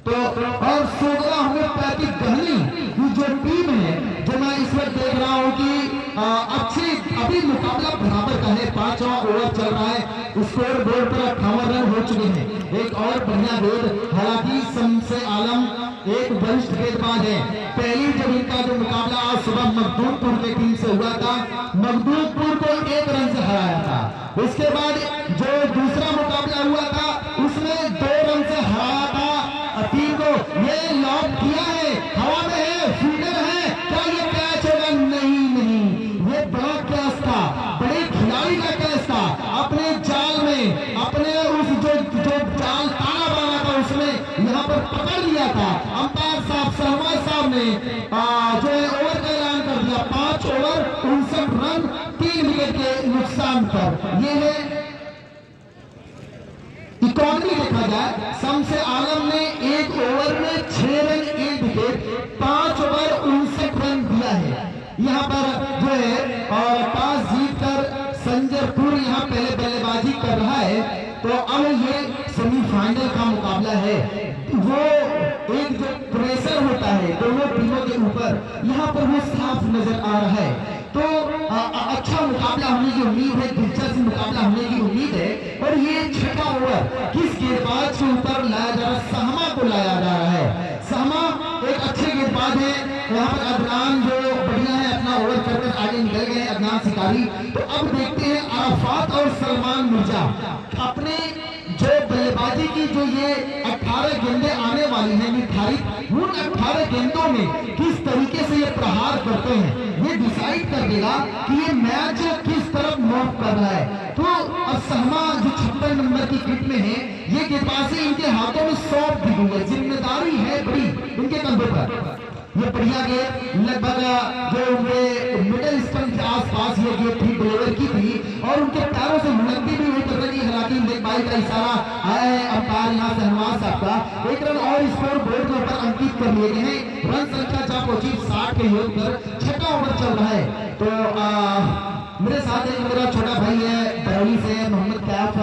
तो और सोगरा होम्योपैथिक गहनी की जो टीम है, जो मैं इस वक्त देख रहा हूं कि अच्छी अभी मुकाबला बराबर का है, 5वां ओवर चल रहा है, स्कोर बोर्ड पर 58 रन हो चुके हैं। एक और बढ़िया गेंद, हालांकि शमसे आलम एक वरिष्ठ गेंदबाज है। पहली जब इनका जो मुकाबला आज सुबह मखदूमपुर की टीम से हुआ था, मखदूमपुर को 1 रन से हराया था। उसके बाद जो दूसरा मुकाबला हुआ था उसमें 2 रन से हराया था टीम को। ये लॉक किया है, हवा में है, फील्डर है, क्या ये कैच होगा? नहीं, ये बड़ा कैच था, बड़े खिलाड़ी का कैच था। अपने जाल में, अपने उस जो जाल ताना बाना था उसमें यहाँ पर पकड़ लिया था। अंपायर साहब सहवाज साहब ने जो है ओवर का ऐलान कर दिया, 5 ओवर 59 रन 3 विकेट के नुकसान पर। ये है इकोनॉमी देखा जाए, शमसे आलम ने 1 ओवर में 6 रन 1 विकेट 5 ओवर 59 रन दिया है। यहाँ पर जो है और टॉस जीतकर संजरपुर यहाँ पहले बल्लेबाजी कर रहा है। तो अब ये सेमीफाइनल का मुकाबला है, वो एक जो प्रेशर होता है दोनों टीमों के ऊपर, यहाँ पर वो साफ नजर आ रहा है तो अच्छा मुकाबला होने की उम्मीद है, दिलचस्प मुकाबला होने की उम्मीद है। और ये छठा ओवर किस गेंदबाज के ऊपर लाया जा रहा है? सहमा को लाया जा रहा है। सहमा एक अच्छे गेंदबाज है। यहाँ पर अदनान जो बढ़िया है अपना ओवर करकर आगे निकल गए, अदनान शिकारी। तो अब देखते हैं अराफात और सलमान मिर्जा अपने जो बल्लेबाजी की जो ये 18 गेंदें आने वाली हैं निर्धारित, उन 18 गेंदों में किस तरीके से ये प्रहार करते हैं ये डिसाइड कर देगा कि ये मैच किस तरफ मूव कर रहा है। तो अब सहमा जो 56 नंबर की किट में है, ये गेंदबाजी इनके हाथों में सौंप दी गई है, जिम्मेदारी है बड़ी इनके कंधों पर। ये बढ़िया गेंद लगभग जो उनके मिडिल स्टंप के आसपास ये गेंद थी, डिलीवर की थी और उनके पैरों से मुलक्की भी हुई टकराई। हालांकि देखभाई का इशारा आया है अंपायर यहाँ से हनुमान साहब का। एक रन और स्कोर बोर्ड के ऊपर अंकित कर लिए गए हैं। रन संख्या जा पहुंची 60 के योग पर, छठा ओवर चल रहा है। तो मेरे साथ एक मेरा छोटा भाई है बरौली से, मोहम्मद कैफ,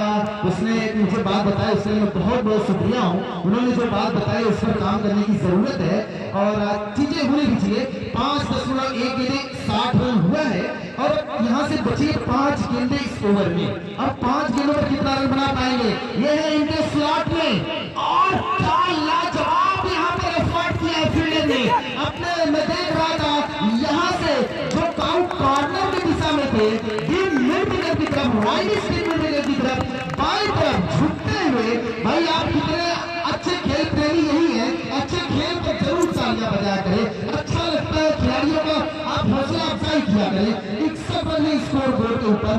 उसने मुझे बात बताई, उसके लिए मैं बहुत बहुत शुक्रिया हूँ। उन्होंने जो बात बताई उस पर काम करने की जरूरत है और चीजें होने भी चाहिए। 5.1 गेंदें 60 रन हुआ है और यहाँ से बची 5 गेंदें इस ओवर में। अब 5 गेंदों पर कितना रन बना पाएंगे, ये है इनके स्लॉट में। और क्या लाजवाब यहाँ पर एफर्ट किया फील्डर ने अपने। मैं देख रहा था यहाँ से जो कॉर्नर की दिशा में थे, मिड विकेट की तरफ, वाइड स्पिन मिड विकेट की तरफ, बाईं तरफ झुकते हुए। भाई आप कितने अच्छे खेल प्रेमी यही है, अच्छे खेल को जरूर तालियां बजाया करें। अच्छा लगता है खिलाड़ियों का आप हौसला अफजाई किया करें। 61 रन स्कोर बोर्ड के ऊपर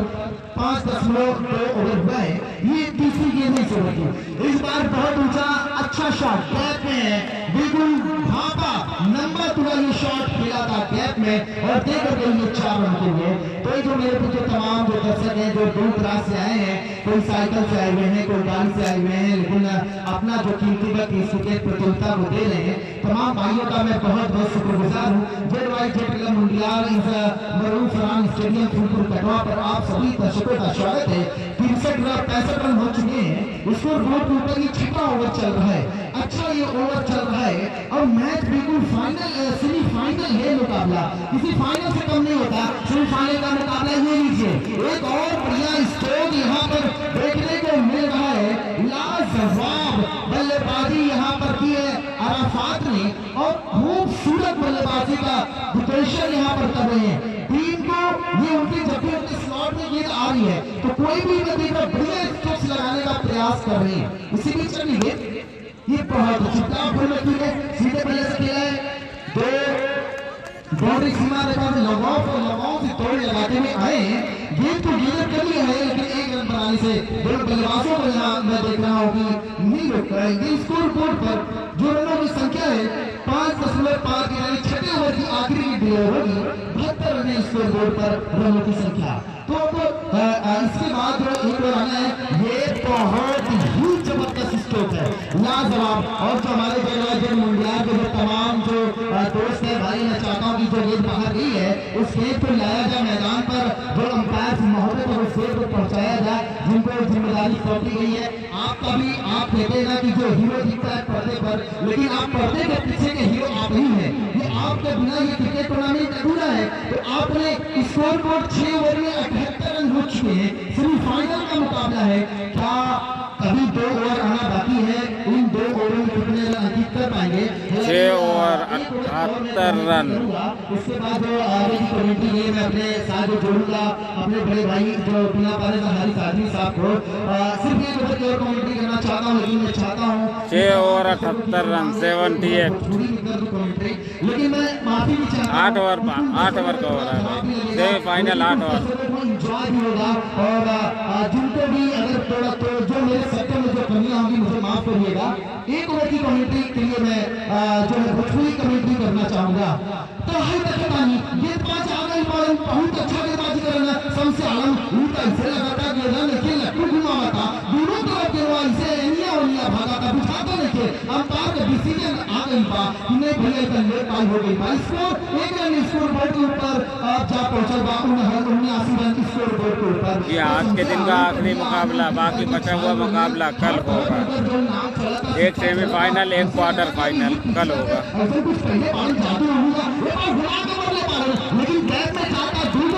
5.2 ओवर हुआ है। ये तीसरी गेंद इस ओवर की। इस बार बहुत ऊंचा अच्छा शॉट गैप में है, बिल्कुल भापा नंबर 2 ये शॉट खेला था गैप में और देकर गई ये 4 रन के लिए। तो जो मेरे पीछे तमाम जो दर्शक हैं जो दूर दराज से आए हैं, कोई साइकिल से आए हुए हैं, कोई गाड़ी से आए हुए हैं, लेकिन अपना जो कीमती वक्त इस क्रिकेट प्रतियोगिता को दे रहे हैं, तमाम भाइयों का मैं बहुत बहुत शुक्रगुजार हूँ। जेड मुंडियाल इस मरूम फरहान स्टेडियम फूलपुर कटवा पर आप सभी दर्शकों का स्वागत है। 63 रन हो चुके हैं। स्कोर बोर्ड के ऊपर ये छठा ओवर चल रहा है। अच्छा ये ओवर चल रहा है और मैच बिल्कुल फाइनल सेमीफाइनल है मुकाबला, किसी फाइनल से कम नहीं होता। सेमीफाइनल का मुकाबला ये लीजिए, एक और बढ़िया स्ट्रोक यहाँ पर देखने को मिल रहा है। लाजवाब बल्लेबाजी यहाँ पर की है अराफात ने और खूबसूरत बल्लेबाजी का डिक्लेरेशन यहाँ पर कर रहे हैं। टीम को ये उनकी जब भी उनके स्लॉट में गेंद आ रही है तो कोई भी बढ़िया स्ट्रोक्स लगाने का प्रयास कर रहे हैं। इसी बीच चली गेंद ये बहुत सीधे बल्ले से खेला है। दो बाउंड्री सीमा रेखा से लगाओ से तोड़ लगाते हुए आए हैं। गेंद को गिरफ्त कर लिया है लेकिन एक रन बनाने से दोनों बल्लेबाजों को यहाँ मैं देख रहा हूँ कि नहीं रोक पाएंगे। स्कोर बोर्ड पर जो रनों की संख्या है 5.5 के छठे ओवर की आखिरी की डिलीवर होगी। 72 रन स्कोर बोर्ड पर रनों की संख्या। तो इसके बाद जो एक ओवर आना है ये बहुत ही जबरदस्त स्ट्रोक है, लाजवाब। और जो हमारे जेड मुंडियाल के जो तमाम जो दोस्त है भाई, मैं चाहता हूँ कि जो गेंद बाहर गई है उस गेंद को लाया जाए मैदान पर, जो अंपायर से मोहब्बत है उस गेंद को पहुंचाया जाए जिनको जिम्मेदारी सौंपी गई है। आपका भी आप कहते हैं ना कि जो हीरो दिखता है पर्दे पर, लेकिन आप पर्दे के पीछे के हीरो आप ही हैं। ये आपके बिना ये क्रिकेट टूर्नामेंट अधूरा है। तो आपने स्कोर बोर्ड 6 ओवर में 78 रन हो चुके हैं। सेमीफाइनल का मुकाबला है, क्या अभी 2 ओवर आना बाकी है? इन 2 ओवर में कितने रन अंकित कर पाएंगे? 6 ओवर 78 रन। इसके बाद जो आगे की कमेटी है मैं अपने साथ जो जोड़ूंगा अपने बड़े भाई जो बिना पाले हारिस आदमी साहब को सिर्फ एक ओवर की और कमेंट्री करना चाहता हूँ। लेकिन मैं चाहता हूँ 6 ओवर 78 रन 78। लेकिन मैं माफी भी चाहता हूँ। 8 ओवर का हो रहा है भाई, सेमीफाइनल 8 ओवर। एंजॉय भी होगा और जिनको भी अगर थोड़ा तो जो मेरे सेक्टर में जो कमियां होंगी मुझे माफ करिएगा। एक ओवर की कमेंट्री के लिए मैं जो है भोजपुरी कमेंट्री करना चाहूंगा। तो हर पानी गेंदबाज आ गई, बहुत अच्छा गेंदबाजी करना सबसे आलम उनका इसे लगाता गेंदा लेकिन लट्टू घुमावा था दोनों तरफ गेंदवा इसे एनिया भागा था बुझाता नहीं थे। अंपायर का डिसीजन आ गई बा नहीं भैया का लेट पाई हो गई बा। स्कोर एक रन स्कोर बोर्ड के ऊपर आप जा पहुंचल बा 79 रन स्कोर बोर्ड के ऊपर। ये आज के दिन का आखिरी मुकाबला, बाकी बचा हुआ मुकाबला कल होगा। एक सेमीफाइनल एक क्वार्टर फाइनल कल होगा। ऐसे कुछ पहले पानी जादू होगा लेकिन बैट में जाता दूर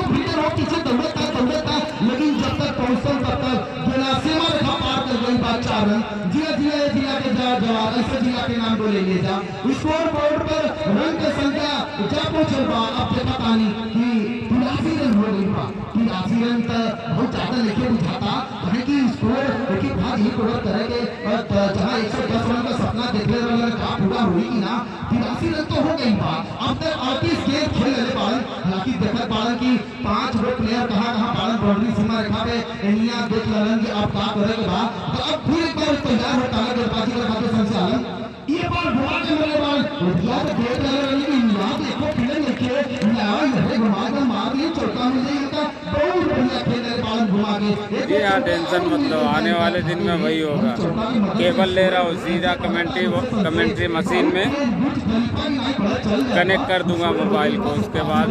पीछे दौड़ता, लेकिन जब तक पहुंचता तब तक गेला सीमा रेखा पार कर गई बात 4 रन। जिला के जवाब ऐसे जिला के नाम को ले लिया जा। स्कोर बोर्ड पर रन की संख्या जा पहुंचल बा। अब देखा तानी कि 83 रन हो गई बा। 83 रन तक बहुत ज्यादा लेके बुझाता है कि स्कोर एक भाग ही कवर करेंगे और जहां 110 रन का सपना देखले रहल का पूरा हुई कि ना। 83 रन तो हो गई बा। अब तक 38 गेंद खेल ले बाल। हालांकि देखत बाल कि 5 गो प्लेयर कहां बाल बाउंड्री सीमा रेखा पे एनिया देख रहलन कि अब का करे के बा। तो अब फिर एक बार तैयार होता है गेंदबाजी का खाते संचालन। ये बाल घुमा के मेरे बाल या तो देख रहे हैं लेकिन यहां देखो फील्ड लेके ना ये घुमा के मार दिए चौका मिल जाएगा। बहुत बढ़िया खेल है बाल घुमा के। जी हाँ, टेंशन मतलब आने वाले दिन में वही होगा। केबल ले रहा हूँ सीधा कमेंट्री मशीन में कनेक्ट कर दूंगा मोबाइल को। उसके बाद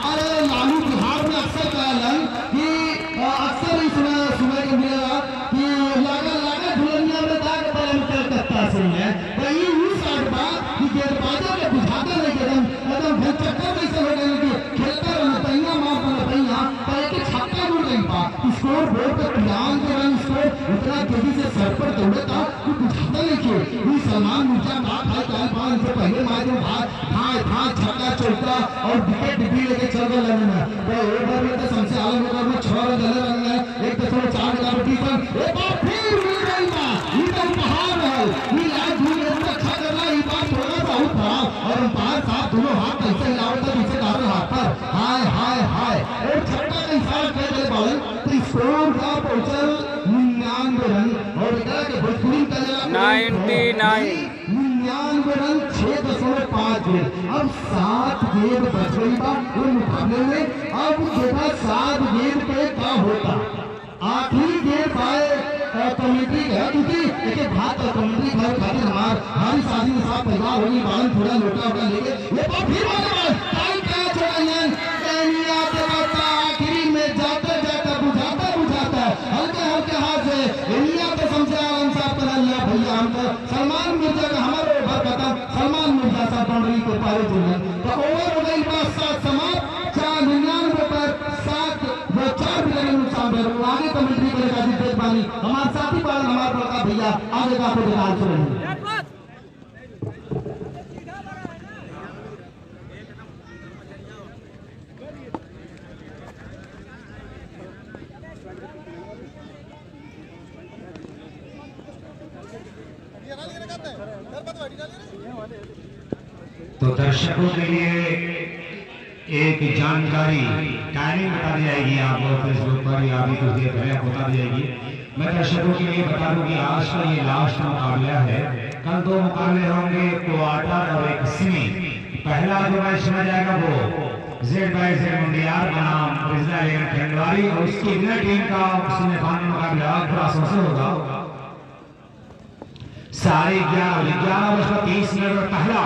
अरे लालू बिहार में अक्सर कहलन कि अक्सर इस सुबह के मिलेगा कि लगा दुनिया में दाग बलम कलकत्ता से है। तो ये उस साइड बात कि गेंदबाजों के बुझाते नहीं एकदम चक्कर कैसे हो गए कि खेलते रहना तैया मार तैया पर एक छक्का जुड़ गई बा। स्कोर बोर्ड पे पिलान के रन स्कोर इतना तेजी से सर पर दौड़ता कि बुझाता नहीं कि सलमान मिर्जा बात है कल पान से पहले मैच में था छक्का चौका और विकेट भी लेके चल गए लगना। तो ओवर में तो सबसे आलम ओवर में 6 रन डले रन है 1.4 गलती पर एक बार फिर मिल गई बा। ये तो उपहार है। ये लाइव भी इतना अच्छा कर रहा है। ये बात थोड़ा सा बहुत खराब और अंपायर साहब दोनों हाथ कैसे हिलावत है पीछे डाल हाथ पर हाय और छक्का का इशारा कर दे बॉल। तो स्कोर का पहुंचल 99 रन और इधर के भोजपुरी का 99 रन 6.5 गेंद। अब 7 गेंद बच गई बा वो मुकाबले में। अब देखा 7 गेंद पे क्या होता। आखिरी गेंद पाए कमेटी है क्योंकि एक भात कमेटी घर खातिर हमारी शादी में साथ परिवार होगी बालन थोड़ा लोटा लेके ये बात फिर टाइम क्या छोड़ा आखिरी में जाते बुझाता हल्के हाथ से इंडिया तो समझे आलम साहब कर भैया हमको सलमान मिर्जा का हमारे ओवर खत्म। सलमान मिर्जा साहब बाउंड्री को पारे जुड़े तो ओवर हो गई बात 7 समाप्त 99 पर 7 वो 4 विकेट नुकसान है। आगे कमेंट्री करेगा जी पानी हमारे साथी पालन हमारे बड़का भैया आगे का आपको दिखा रहे तो दर्शकों के लिए एक जानकारी टाइमिंग बता दी जाएगी। आपको फेसबुक पर या भी कुछ देर पहले बता दी जाएगी। मैं दर्शकों के लिए बता दूं कि आज का ये लास्ट मुकाबला है। कल 2 मुकाबले होंगे क्वार्टर और एक सेमी। पहला जो मैच सुना जाएगा वो Z/Z मुंडियार बनाम रीजनल 11 खंडवारी और उसकी विनर टीम का सेमीफाइनल मुकाबला ग्रासों से होगा। 11:30 पर पहला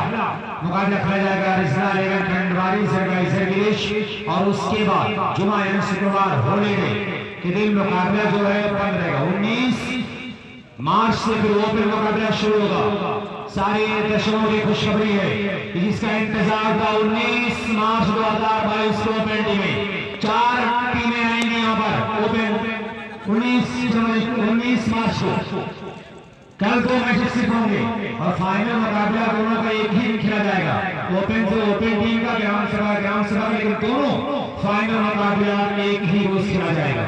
मुकाबला खेला जाएगा रीजनल 11 खंडवारी Z/Z गिरीश और उसके बाद जुमा यानी शुक्रवार हॉलीडे के दिन मुकाबला जो है बंद रहेगा। 19 मार्च से फिर ओपन मुकाबला शुरू होगा। सारे दर्शकों की खुशखबरी है कि जिसका इंतजार था 19 मार्च 2022 को ओपन टीमें 4 टीमें आएंगी यहाँ पर ओपन 19 मार्च को। कल 2 मैचेस सिर्फ होंगे और फाइनल मुकाबला दोनों का एक ही खेला जाएगा। ओपन से ओपन टीम का ग्राम सभा लेकिन दोनों फाइनल मुकाबला एक ही रोज खेला जाएगा।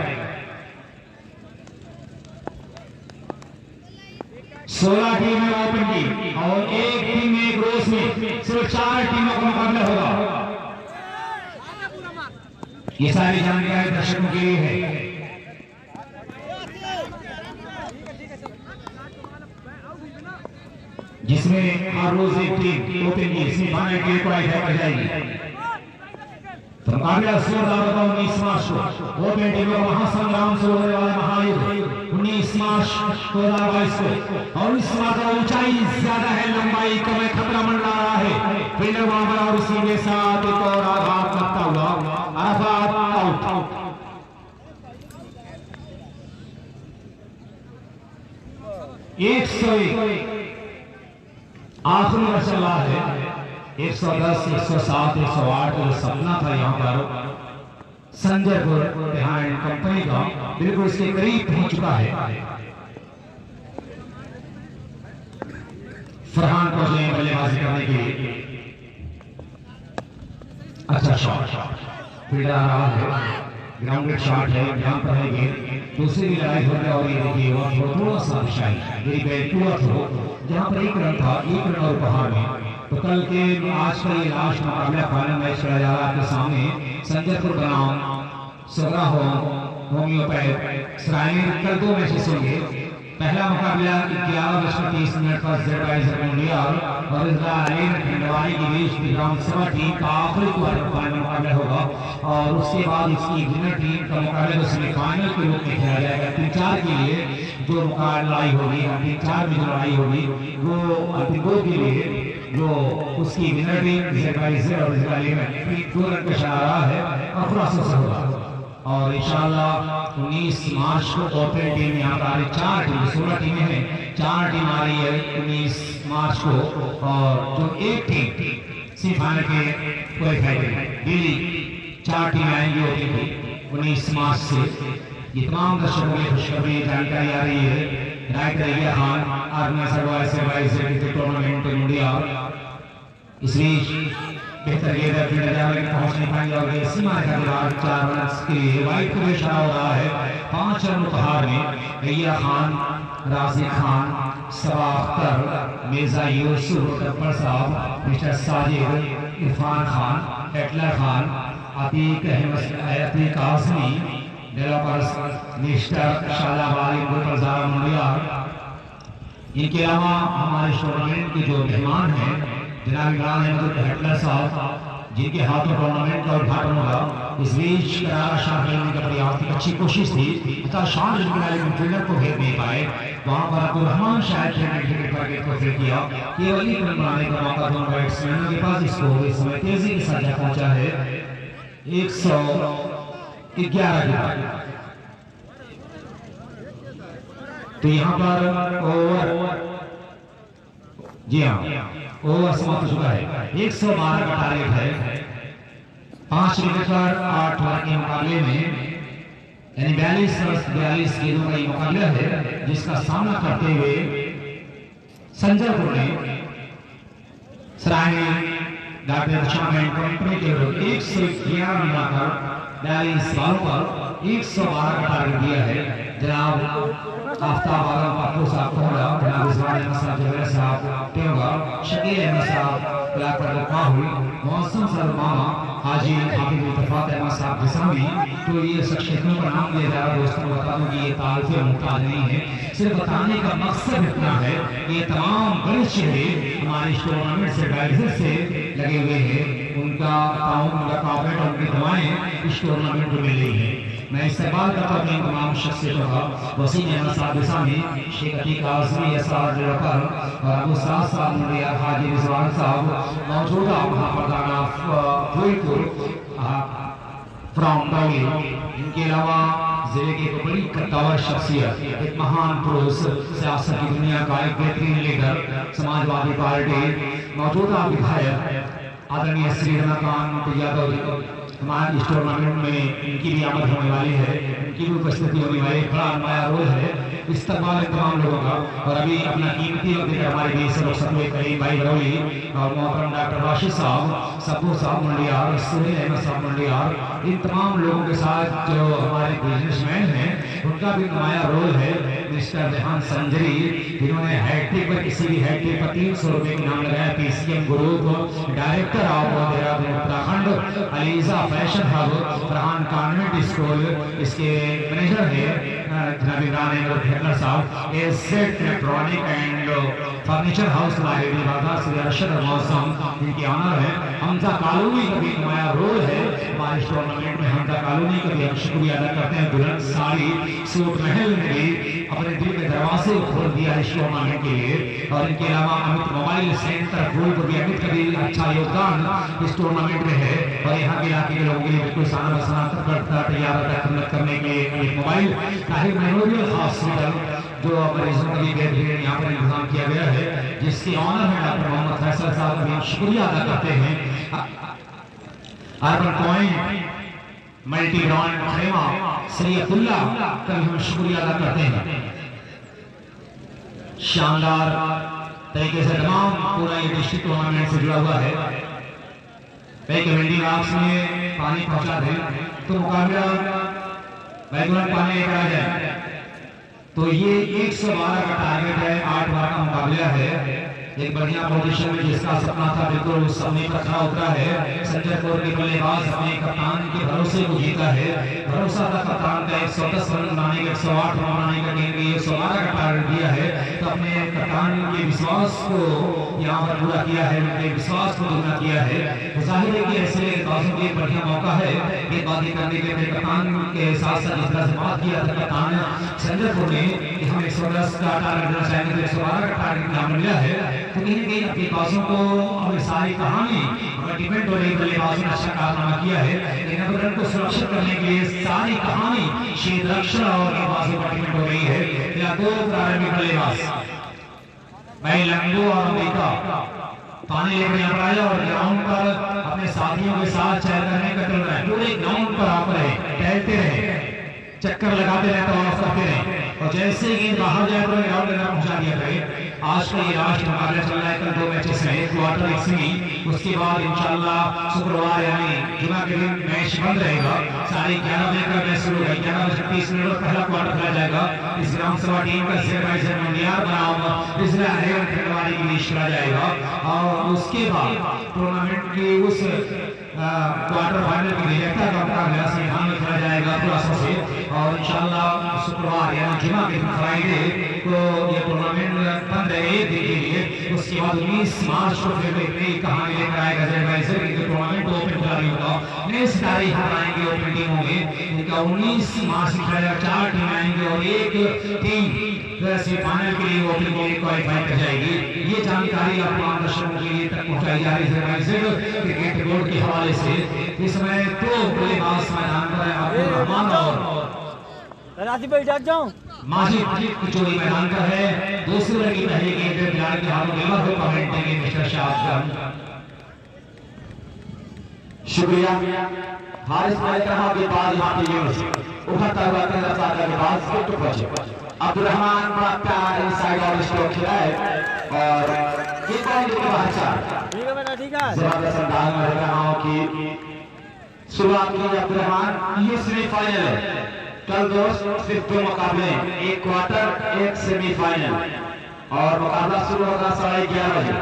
16 टीमें ओपन की और एक टीम एक रोज में सिर्फ 4 टीमों का मुकाबला होगा। ये सारी जानकारी दर्शकों के लिए है। जिसमें हर रोज एक टीम ओपन की सेमीफाइनल के लिए क्वालिफाई कर जाएगी। तो मुकाबला 19 मार्च को ओपन टीम का महासंग्राम से होने वाला महायुद्ध 19 मार्च 2022 को। और इस बार का ऊंचाई ज्यादा है, लंबाई कम है, खतरा मंडरा रहा है फील्डर वहां पर और इसी के साथ एक और आघात करता हुआ अराफात आउट। एक आखिरी मसला है 110, 107, 108 जो सपना था यहाँ पर संजयपुर बिहाइंड कंपनी का बिल्कुल इसके करीब पहुंच चुका है। फरहान पहुंचे बल्लेबाजी करने के लिए। अच्छा शॉट फील्डर आ रहा है, ग्राउंडेड शॉट है, ध्यान पर है गेंद, दूसरी भी लड़ाई हो गया और ये देखिए वो थोड़ा सा दिशाई मेरी बैट पूरा थ्रो जहां पर 1 रन था, 1 रन और उपहार में। तो कल के आज का ये लास्ट मुकाबला फाइनल मैच खेला जा रहा है आपके सामने संजयपुर बनाम सगरा होम्योपैथ सरायनीर। कल 2 मैचेस होंगे। पहला मुकाबला 11:30 पर जेड इंडिया और इजराइल खंडवारी के बीच विधानसभा टीम का आखिरी क्वार्टर फाइनल मुकाबला होगा और उसके बाद इसकी विनर टीम का मुकाबला सेमीफाइनल के रूप में खेला जाएगा। 3-4 के लिए जो लड़ाई होगी, 3-4 में जो लड़ाई होगी वो अंतिम 2 के लिए जो उसकी विनर टीम जेड और इजराइल में 2 रन पे चला रहा है और प्रोसेस होगा। और इंशाल्लाह 19 मार्च को टोटल टीम यहाँ पर 4 टीम 16 टीमें हैं, 4 टीम आ रही है 19 मार्च को और जो एक टीम सेमीफाइनल के क्वालिफाई दिल्ली 4 टीम आएंगी और 19 मार्च से। ये तमाम दर्शकों के खुशखबरी जानकारी आ रही है। राइट रहिए खान ऑर्गेनाइजर टूर्नामेंट इंडिया इस बीच बेहतर गेंद फील्डर जावे पहुंच नहीं पाएंगे और सीमा रेखा के बाद 4 रन के लिए वाइड को इशारा हो रहा है। 5 रन उपहार में रैया खान, राजी खान, सबा अख्तर, मिर्जा यूसुफ, गब्बर साहब, मिस्टर साजिद, इरफान खान, एटलर खान, अतीक अतीक आजमी, डेवलपर्स मिस्टर शालाबाई गुलजार मुंडिया। इनके अलावा हमारे टूर्नामेंट के जो मेहमान हैं जनाब इमरान अहमद हेटलर साहब जिनके हाथों टूर्नामेंट का उद्घाटन होगा। इस बीच करारा शाह खेलने का प्रयास थी, अच्छी कोशिश थी, इतना शान फील्डर को घेर नहीं पाए। वहां पर अब्दुल रहमान शायद को फेल किया। केवल एक रन बनाने का मौका दोनों बैट्समैनों के पास। स्कोर इस समय तेजी के साथ पहुंचा है 111 के बाद। तो यहाँ पर ओवर जी हाँ ओवर समाप्त हो चुका है। 112 का टारगेट है। 5 विकेट पर 8 ओवर के मुकाबले में यानी 42 गेंदों का ये मुकाबला है जिसका सामना करते हुए संजयपुर ने सरायनी डॉक्टर दशामेंट कंपनी के विरुद्ध 111 रन बनाकर 42 बॉलों पर 112 का टारगेट दिया है। जनाब आफ्ताब आलम पापू साहब कोहरा, जनाब इस्माइल अहमद साहब जवेर साहब टेंगा, शकील अहमद साहब कलाकार काहुल, मौसम सर मामा, हाजी हाफिज इत्तफाक अहमद साहब जिस्मी। तो ये शख्सियतों का नाम लिया जा रहा है। दोस्तों बता दूं कि ये तारीफे मुमताज नहीं है, सिर्फ बताने का मकसद इतना है ये तमाम बड़े चेहरे हमारे टूर्नामेंट से डायरेक्टर से लगे हुए हैं, उनका ताउन, उनका काबिल, उनकी दुआएं इस टूर्नामेंट को मिल रही है। मैं इस्तेमाल करता हूँ तमाम शख्सियतों का, वसीम अहमद साहब सामी, शेख अतीक आजमी, असाद रफर और अबू साद साहब मुंडिया, हाजी रिजवान साहब मौजूदा महाप्रधान फरीदपुर फ्रॉम डॉली। इनके अलावा जिले की एक बड़ी कद्दावर शख्सियत, एक महान पुरुष, सियासत की दुनिया का एक बेहतरीन लीडर, समाजवादी पार्टी मौजूदा विधायक आदरणीय श्री रमाकांत यादव जी हमारे इस टूर्नामेंट में इनकी भी आमद होने वाली है, इनकी भी उपस्थिति होने वाली है। बड़ा नया रोल है इस्तेमाल तमाम लोगों का। और अभी अपना कीमती वक्त देकर हमारे बीच से लोग सतवे करीम भाई बरौली और मोहतरम डॉक्टर राशिद साहब, सब्बू साहब मंडियार, सुनील अहमद साहब मंडियार, इन तमाम लोगों के साथ जो हमारे बिजनेसमैन हैं उनका भी नया रोल है। मिस्टर रेहान संजरी जिन्होंने हैट्रिक पर किसी भी हैट्रिक पर 300 रुपए का नाम लगाया। PCM group director of Dehradun Uttarakhand, ELISA fashion hub, Farhan convent school, इसके मैनेजर है जनाब इमरान अहमद साहब, asset electronic and furniture house library बाजार से अरशद मौसम इनके ऑनर है। हमजा कॉलोनी का भी नया रोल है हमारे टूर्नामेंट में। हमजा कॉलोनी का भी हम शुक्रिया अदा करते हैं। दुल्हन साड़ी सूट महल ने भी अपने दिल के दरवाजे खोल दिया इस टूर्नामेंट के लिए। और इनके अलावा अमित मोबाइल सेंटर फूलपुर भी, अमित का भी अच्छा योगदान इस टूर्नामेंट में है। और यहाँ के इलाके के लोगों के लिए बिल्कुल साना बसाना तैयार करने के लिए Amit mobile, Tahir memorial hospital जो मरीजों के लिए बेड यहाँ पर इंतजाम किया गया है, जिसके ऑनर है डॉक्टर मोहम्मद फैसल साहब, हम शुक्रिया अदा करते हैं। अर्बन पॉइंट मल्टी ब्रांड खेमा सैयदुल्ला का भी हम शुक्रिया अदा करते हैं। शानदार तरीके से तमाम पूरा ये डिस्ट्रिक्ट टूर्नामेंट से जुड़ा हुआ है। कमेटी आपस में पानी पहुंचा दे तो मुकाबला बैकग्राउंड पानी लेकर आ जाए। तो ये 112 का टारगेट है, 8 बार का मुकाबला है। एक बढ़िया पोजीशन में जिसका सपना था बिल्कुल उस समय पर खड़ा उतरा है। संजय कौर के बल्लेबाज अपने कप्तान के भरोसे को जीता है। भरोसा था कप्तान का 110 रन बनाने का, 108 रन बनाने का, गेंद के 112 का टारगेट दिया है। तो अपने कप्तान के विश्वास को यहाँ पर पूरा किया है, उनके विश्वास को दुगना किया है। तो जाहिर है कि ऐसे गेंदबाजों के बढ़िया मौका है गेंदबाजी करने के लिए। कप्तान के साथ साथ जिस तरह से बात किया था कप्तान संजय कौर ने कि हम 110 का टारगेट देना चाहेंगे, तो 112 का टारगेट यहाँ मिला है। तो कहीं ना कहीं अपने बाजों को और सारी कहानी डिपेंड हो रही है। बल्लेबाजों ने अच्छा कारनामा किया है, लेकिन रन को सुरक्षित करने के लिए सारी कहानी क्षेत्र रक्षण और गेंदबाजों पर डिपेंड हो रही है। या दो प्रारंभिक बल्लेबाज भाई लंबू और अमेरिका पानी लेकर यहाँ पर आया और ग्राउंड पर अपने साथियों के साथ चल करने का चल रहा है। पूरे ग्राउंड पर आप रहे, टहलते रहे, चक्कर लगाते रहे, तवाफ करते रहे, और जैसे गेंद बाहर जाए तो ग्राउंड में पहुंचा दिया गया। आज का ये लास्ट मुकाबला चल रहा है। कल 2 मैचेस हैं, एक क्वार्टर एक सेमी, उसके बाद इंशाल्लाह शुक्रवार यानी जुमा के दिन मैच बंद रहेगा। 11:30 बजे का मैच शुरू है। 11:30 पर पहला क्वार्टर खेला जाएगा। इस ग्राम सभा टीम का सुपरवाइजर मंडियार बनाम इसरा है खिलाड़ी की लिस्ट करा जाएगा, और उसके बाद टूर्नामेंट की उस क्वार्टर फाइनल की विजेता का मुकाबला संविधान में खेला जाएगा पुरासा से। और इंशाल्लाह शुक्रवार यानी जुमा के दिन फ्राइडे को ये टूर्नामेंट बंद है एक दिन के लिए। उसके बाद 19 मार्च को फिर एक नई कहानी लेकर आएगा जयवाइजर की टूर्नामेंट ओपन खिलाड़ी होगा। नए सितारे यहाँ आएंगे ओपन टीमों में। इनका 19 मार्च से खेला जाएगा। 4 टीम आएंगे और एक टीम सेमीफाइनल के लिए ओपन के लिए क्वालिफाई कर जाएगी। ये जानकारी आप दर्शकों के लिए तक पहुंचाई जा रही है क्रिकेट बोर्ड के हवाले से। इस समय तो बल्लेबाज मैदान पर है अब्दुल रहमान और राजी भाई डट जाऊं माजिद की जोड़ी मैदान पर है। दूसरी ओवर की पहली गेंद पे खिलाड़ी के हाथों में को कमेंट देंगे मिस्टर शाह। शुक्रिया हारिस भाई कहा के बाद यहाँ पे ये उभरता हुआ तेरा सादा के बाद फिर तो पहुंचे अब्दुल रहमान बड़ा प्यार इनसाइड और स्ट्रोक खेला है और ये पॉइंट के बाहर चार। ठीक है बेटा ठीक है। जबरदस्त अंदाज में रह रहा हूँ कि शुरुआत की अब्दुल रहमान। ये सेमीफाइनल है। कल दोस्त सिर्फ 2 मुकाबले, एक क्वार्टर एक सेमीफाइनल, और मुकाबला शुरू होगा 11:30 बजे।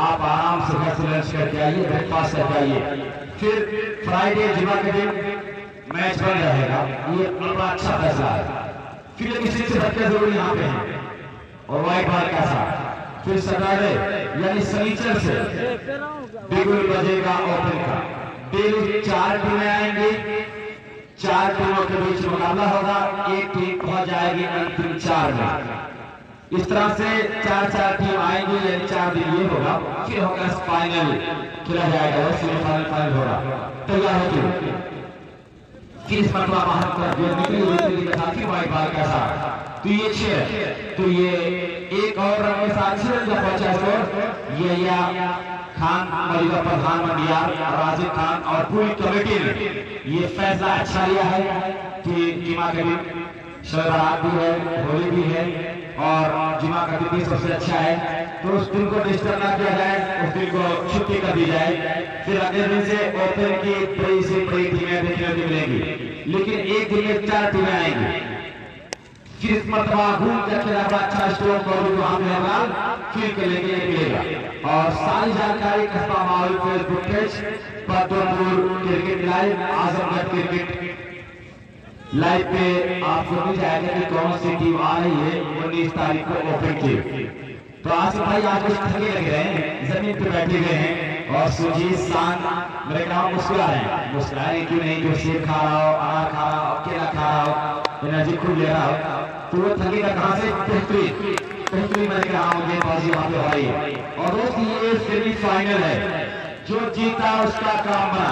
आप आराम से घर से लंच करके आइए, ब्रेकफास्ट करके आइए। फिर फ्राइडे जुमा के दिन मैच बंद रहेगा। ये बड़ा अच्छा फैसला है। फिर किसी से बच्चे जरूर यहाँ पे हैं और व्हाइट बॉल का साथ। फिर सैटरडे यानी शनिचर से बिगुल बजेगा ओपन का। डेली 4 टीमें आएंगी, 4 टीमों के बीच मुकाबला होगा। एक टीम पहुंच जाएगी अंतिम 4 में। इस तरह से 4 टीम आएंगी, यानी 4 दिन ये होगा। फिर होगा फाइनल खेला जाएगा, सेमीफाइनल फाइनल होगा। तैयार होगी फिर इस मरतबा बाहर कर जो निकली फिर व्हाइट बॉल का साथ। तो ये 6, तो ये एक और रन के साथ 6 रन का पहुंचा स्कोर। ये या खान मौजूदा प्रधान मंडियार राजिद खान और पूरी कमेटी ने ये फैसला अच्छा लिया है कि जुमा के दिन शराब भी है, होली भी है और जुमा का दिन भी सबसे अच्छा है। तो उस दिन को डिस्टर्ब ना किया जाए, उस दिन को छुट्टी कर दी जाए। फिर अगले दिन से ओपन की बड़ी से बड़ी टीमें देखने को मिलेंगी, लेकिन एक दिन में 4 टीमें आएंगी। फिर इस मरतबा घूम कर खेला बड़ा अच्छा स्ट्रोक और वहां पे फिर के लेके मिलेगा। और सारी जानकारी कस्बा माहौल Facebook page Padampur cricket live, Azamgarh cricket live पे आपको मिल जाएगा कि कौन सी टीम आ रही है 19 तारीख को ओपन की। तो आसिफ भाई आज कुछ थके लग रहे हैं, जमीन पे बैठे हुए हैं और सुजीत शान मेरे गाँव मुस्कुरा रहे हैं। मुस्कुराए क्यों नहीं, जो सेब खा रहा हो, अनार खा रहा हो, केला खा रहा हो, एनर्जी खूब ले रहा हो, तो वो थकेगा कहाँ से? बेहतरीन मैंने कहा मुझे बाजी वहां पे हो रही है। और दोस्त ये सेमीफाइनल है, जो जीता उसका काम बना।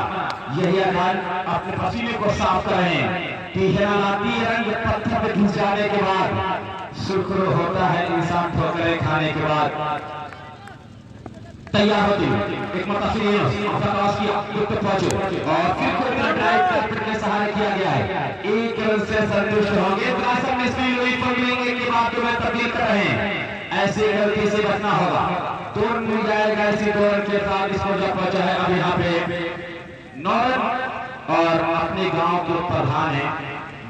यही खान अपने पसीने को साफ कर रहे हैं। तिहरा लाती रंग पत्थर पे घिस जाने के बाद शुक्र होता है इंसान ठोकरें खाने के बाद। तैयार होती एक और फिर ड्राइव के सहारे किया गया है। एक रन से संतुष्ट होंगे के बाद जो तब्दील कर रहे हैं, ऐसे गलती से बचना होगा। तुरंत मिल जाएगा इसी दौर के साथ इसको जब पहुंचा है। अब यहाँ पे 9 रन और अपने गांव के प्रधान है,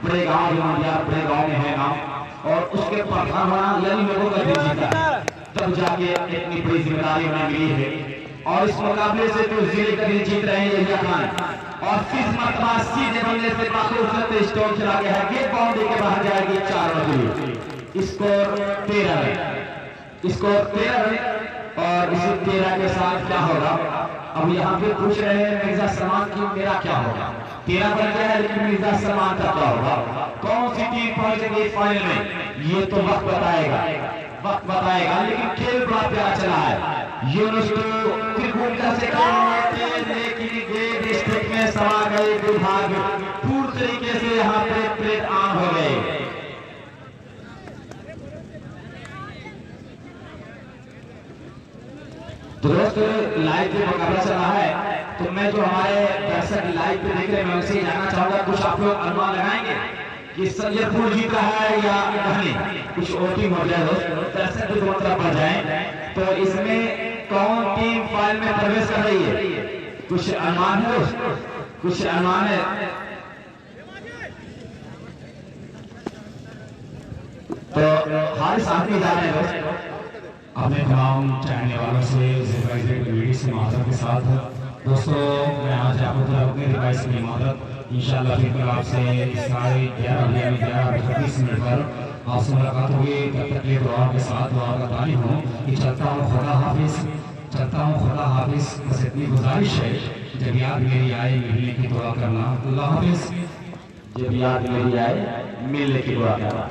बड़े गांव बड़े गांव में है गांव, और उसके प्रधान होना यानी लोगों का दिल जीता है, तब जाके इतनी बड़ी जिम्मेदारी उन्हें मिली है। और इस मुकाबले से तो जिले का दिल जीत रहे हैं यहिया खान, और किस मरतबा सीधे बल्ले से बाकी स्टोन चला गया है। गेट बाउंड्री के बाहर जाएगी 4 run, score 13 run, score 13 run. और इसी 13 के साथ क्या होगा, अब यहाँ पे पूछ रहे हैं मिर्जा सलमान की मेरा क्या होगा। 13 बन गया है, लेकिन मिर्जा सलमान का क्या होगा, कौन सी टीम पहुंचेगी फाइनल में, ये तो वक्त बताएगा, वक्त बताएगा। लेकिन खेल बड़ा प्यारा चला है। यूनुस त्रिकोणिका से डिस्ट्रिक्ट में समा गए विभाग पूर्ण तरीके से यहाँ पे प्लेट ऑन हो गए। दोस्तों लाइव जो मुकाबला चल रहा है, तो मैं जो हमारे दर्शक लाइव पे देख रहे हैं मैं उनसे जानना चाहूंगा, कुछ आप लोग अनुमान लगाएंगे कि संजयपुर जीत रहा है या कहने कुछ वोटिंग हो जाए। दर्शक भी मतलब बढ़ जाए, तो इसमें कौन टीम फाइनल में प्रवेश कर रही है, कुछ अनुमान है, कुछ अनुमान है। तो हमारे सामने जा रहे हैं अपने तमाम चाहने वालों से वीडियो से माधव के साथ दोस्तों, मैं आज आपको अपने रिवाइज की मदद इंशाल्लाह फिर कल आपसे 11:30 पर आपसे मुलाकात होगी। तब तक ये दुआ के साथ दुआ का तारीफ हूँ कि चलता हूँ खुदा हाफिज, चलता हूँ खुदा हाफिज। बस इतनी गुजारिश है, जब याद मेरी आए मिलने की दुआ करना। अल्लाह हाफिज। जब याद मेरी आए मिलने की दुआ करना।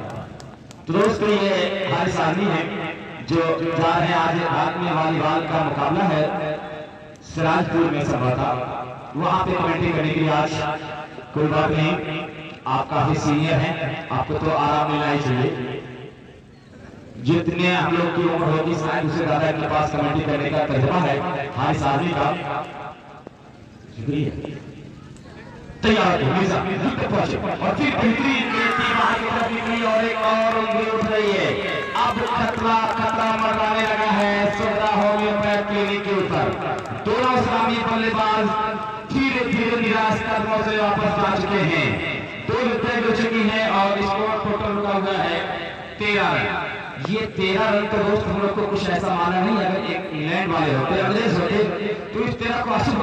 तो दोस्तों ये हमारे साथी हैं जो जा रहे हैं, आज रात में वॉलीबॉल का मुकाबला है सिराजपुर में सभा था, वहां पे कमेंट्री करने के लिए आज कोई बात नहीं, आप काफी सीनियर हैं, आपको तो आराम मिलना ही चाहिए। जितने हम लोग की उम्र होगी शायद उससे ज्यादा के पास कमेंट्री करने का तजुर्बा है हमारे साथी का। शुक्रिया। तैयार और फिर बेहतरीन और एक और उंगली उठ रही है। अब खतरा मंडराने लगा है सुगरा होम्योपैथ क्लिनिक के ऊपर। दोनों इस्लामी बल्लेबाज धीरे धीरे निराश कदमों से वापस जा चुके हैं। 2 विकेट हो चुकी है और स्कोर टोटल रुका हुआ है 13 रन। ये 13 रन तो दोस्त हम लोग को कुछ ऐसा माना नहीं, अगर एक इंग्लैंड वाले होते अंग्रेज होते तो इस 13 को अशुभ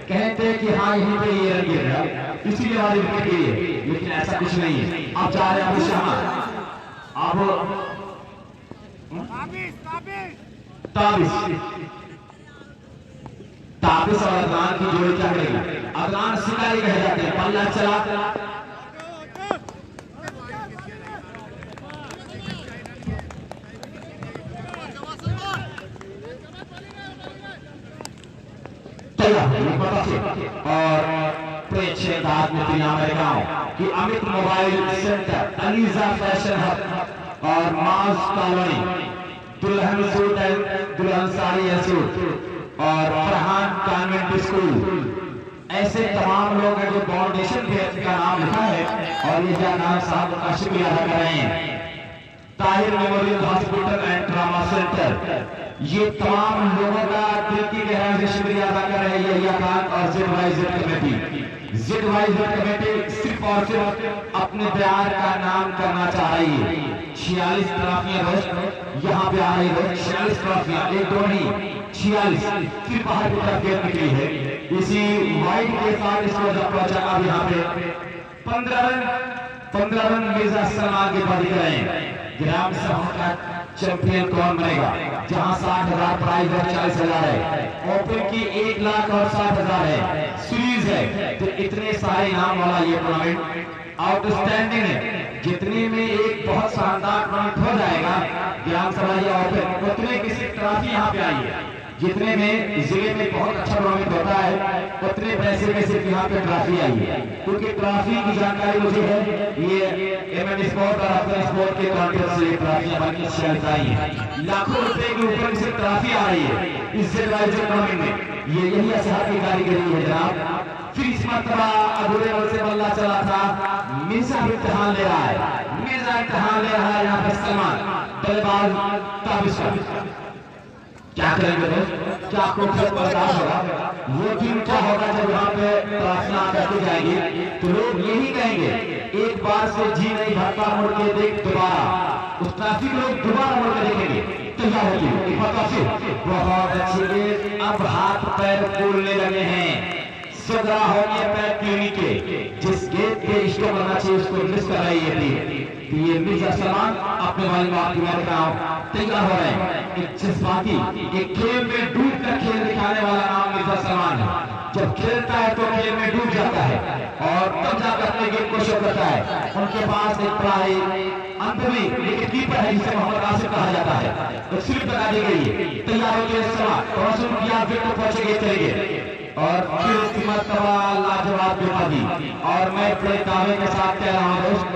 कहते हैं कि हाँ यहीं पे ये रन गिर रहा इसीलिए हमारी विकेट गिरी है, लेकिन ऐसा कुछ नहीं है। आप जा रहे हैं अभी शर्मा, अब ताबिश और अदनान की जोड़ी क्या करेगी। अदनान शिकारी कहे जाते हैं, पल्ला चला और प्रेक्षक कि Amit mobile centre, ELISA fashion hub और मास कॉलोनी, दुल्हन सूट एंड दुल्हन साड़ी एंड सूट और फरहान कॉन्वेंट स्कूल, ऐसे तमाम लोग हैं जो फाउंडेशन का नाम लिखा है और ये जाना साहब का शुक्रिया अदा कर रहे हैं। Tahir memorial hospital and trauma centre, ये तमाम लोगों का दिल की गहराई से शुक्रिया अदा कर रहे हैं यहिया खान और ZYZ कमेटी। ZYZ कमेटी सिर्फ और सिर्फ अपने प्यार का नाम करना चाह रही है। 46 ट्रॉफियां रोज यहाँ पे आ रही है, 46 ट्रॉफियां, एक दो नहीं 46 फिर बाहर की तरफ गेंद निकली है। इसी वाइड के साथ इसको जब पहुंचा, अब यहाँ पे 15 रन मिर्जा सलमान के बाद करें। ग्राम सभा का चैंपियन कौन बनेगा, जहां 60,000 प्राइज है, 40,000 है, ओपन की 1 लाख और 60,000 है, सीरीज है, तो इतने सारे इनाम वाला ये टूर्नामेंट आउटस्टैंडिंग है। जितने में एक बहुत शानदार टूर्नामेंट हो जाएगा ग्राम सभा या ओपन, उतने किसी ट्रॉफी यहाँ पे आई है। जितने में जिले में बहुत अच्छा टूर्नामेंट होता है उतने पैसे में सिर्फ यहाँ पे ट्रॉफी आई है, क्योंकि ट्रॉफी की जानकारी मुझे है, ये एमएन स्पोर्ट और अपने स्पोर्ट के कॉन्ट्रैक्ट से ट्रॉफियां बनकर शेयर आई है। लाखों रुपए के ऊपर से ट्रॉफी आ रही है इस टूर्नामेंट में। ये यही असहार की कारीगरी है जनाब। फिर इस मरतबा अधूरे बल से बल्ला चला था, मिर्जा इम्तिहान ले रहा है, मिर्जा इम्तिहान ले रहा है यहाँ पे सलमान बल्लेबाज ताबिश का। क्या करेंगे दोस्त, क्या खूबसूरत बर्दाश्त होगा। वो दिन क्या होगा जब यहाँ पे प्रार्थना करती जाएगी तो लोग यही कहेंगे, एक बार से जी नहीं भरता, मुड़ के देख दोबारा। उस ट्रैफिक लोग दोबारा मुड़ के देखेंगे। तैयार होगी बहुत अच्छी गेंद, अब हाथ पैर फूलने लगे हैं, सदरा हो गया पैर पीढ़ी के। जिस गेंद पे इसको करना चाहिए उसको मिस कर रही है ये मिर्जा सलमान। अपने वाली बात की बात कराओ, तैयार हो रहे हैं। एक जज्बाती, एक खेल में डूब कर खेल दिखाने वाला नाम मिर्जा सलमान है। जब खेलता है तो खेल में डूब जाता है और तब जाकर अपने गेम को शो करता है। उनके पास एक प्राय अंतमी विकेट कीपर है जिसे मोहम्मद आसिफ कहा जाता है। तो स्लिप लगा दी गई है, तैयार हो गए सलमान, तो किया फिर तो पहुंचेंगे चलेंगे और फिर इसकी मर्तबा लाजवाब दी। और मैं अपने दावे के साथ कह रहा हूं दोस्त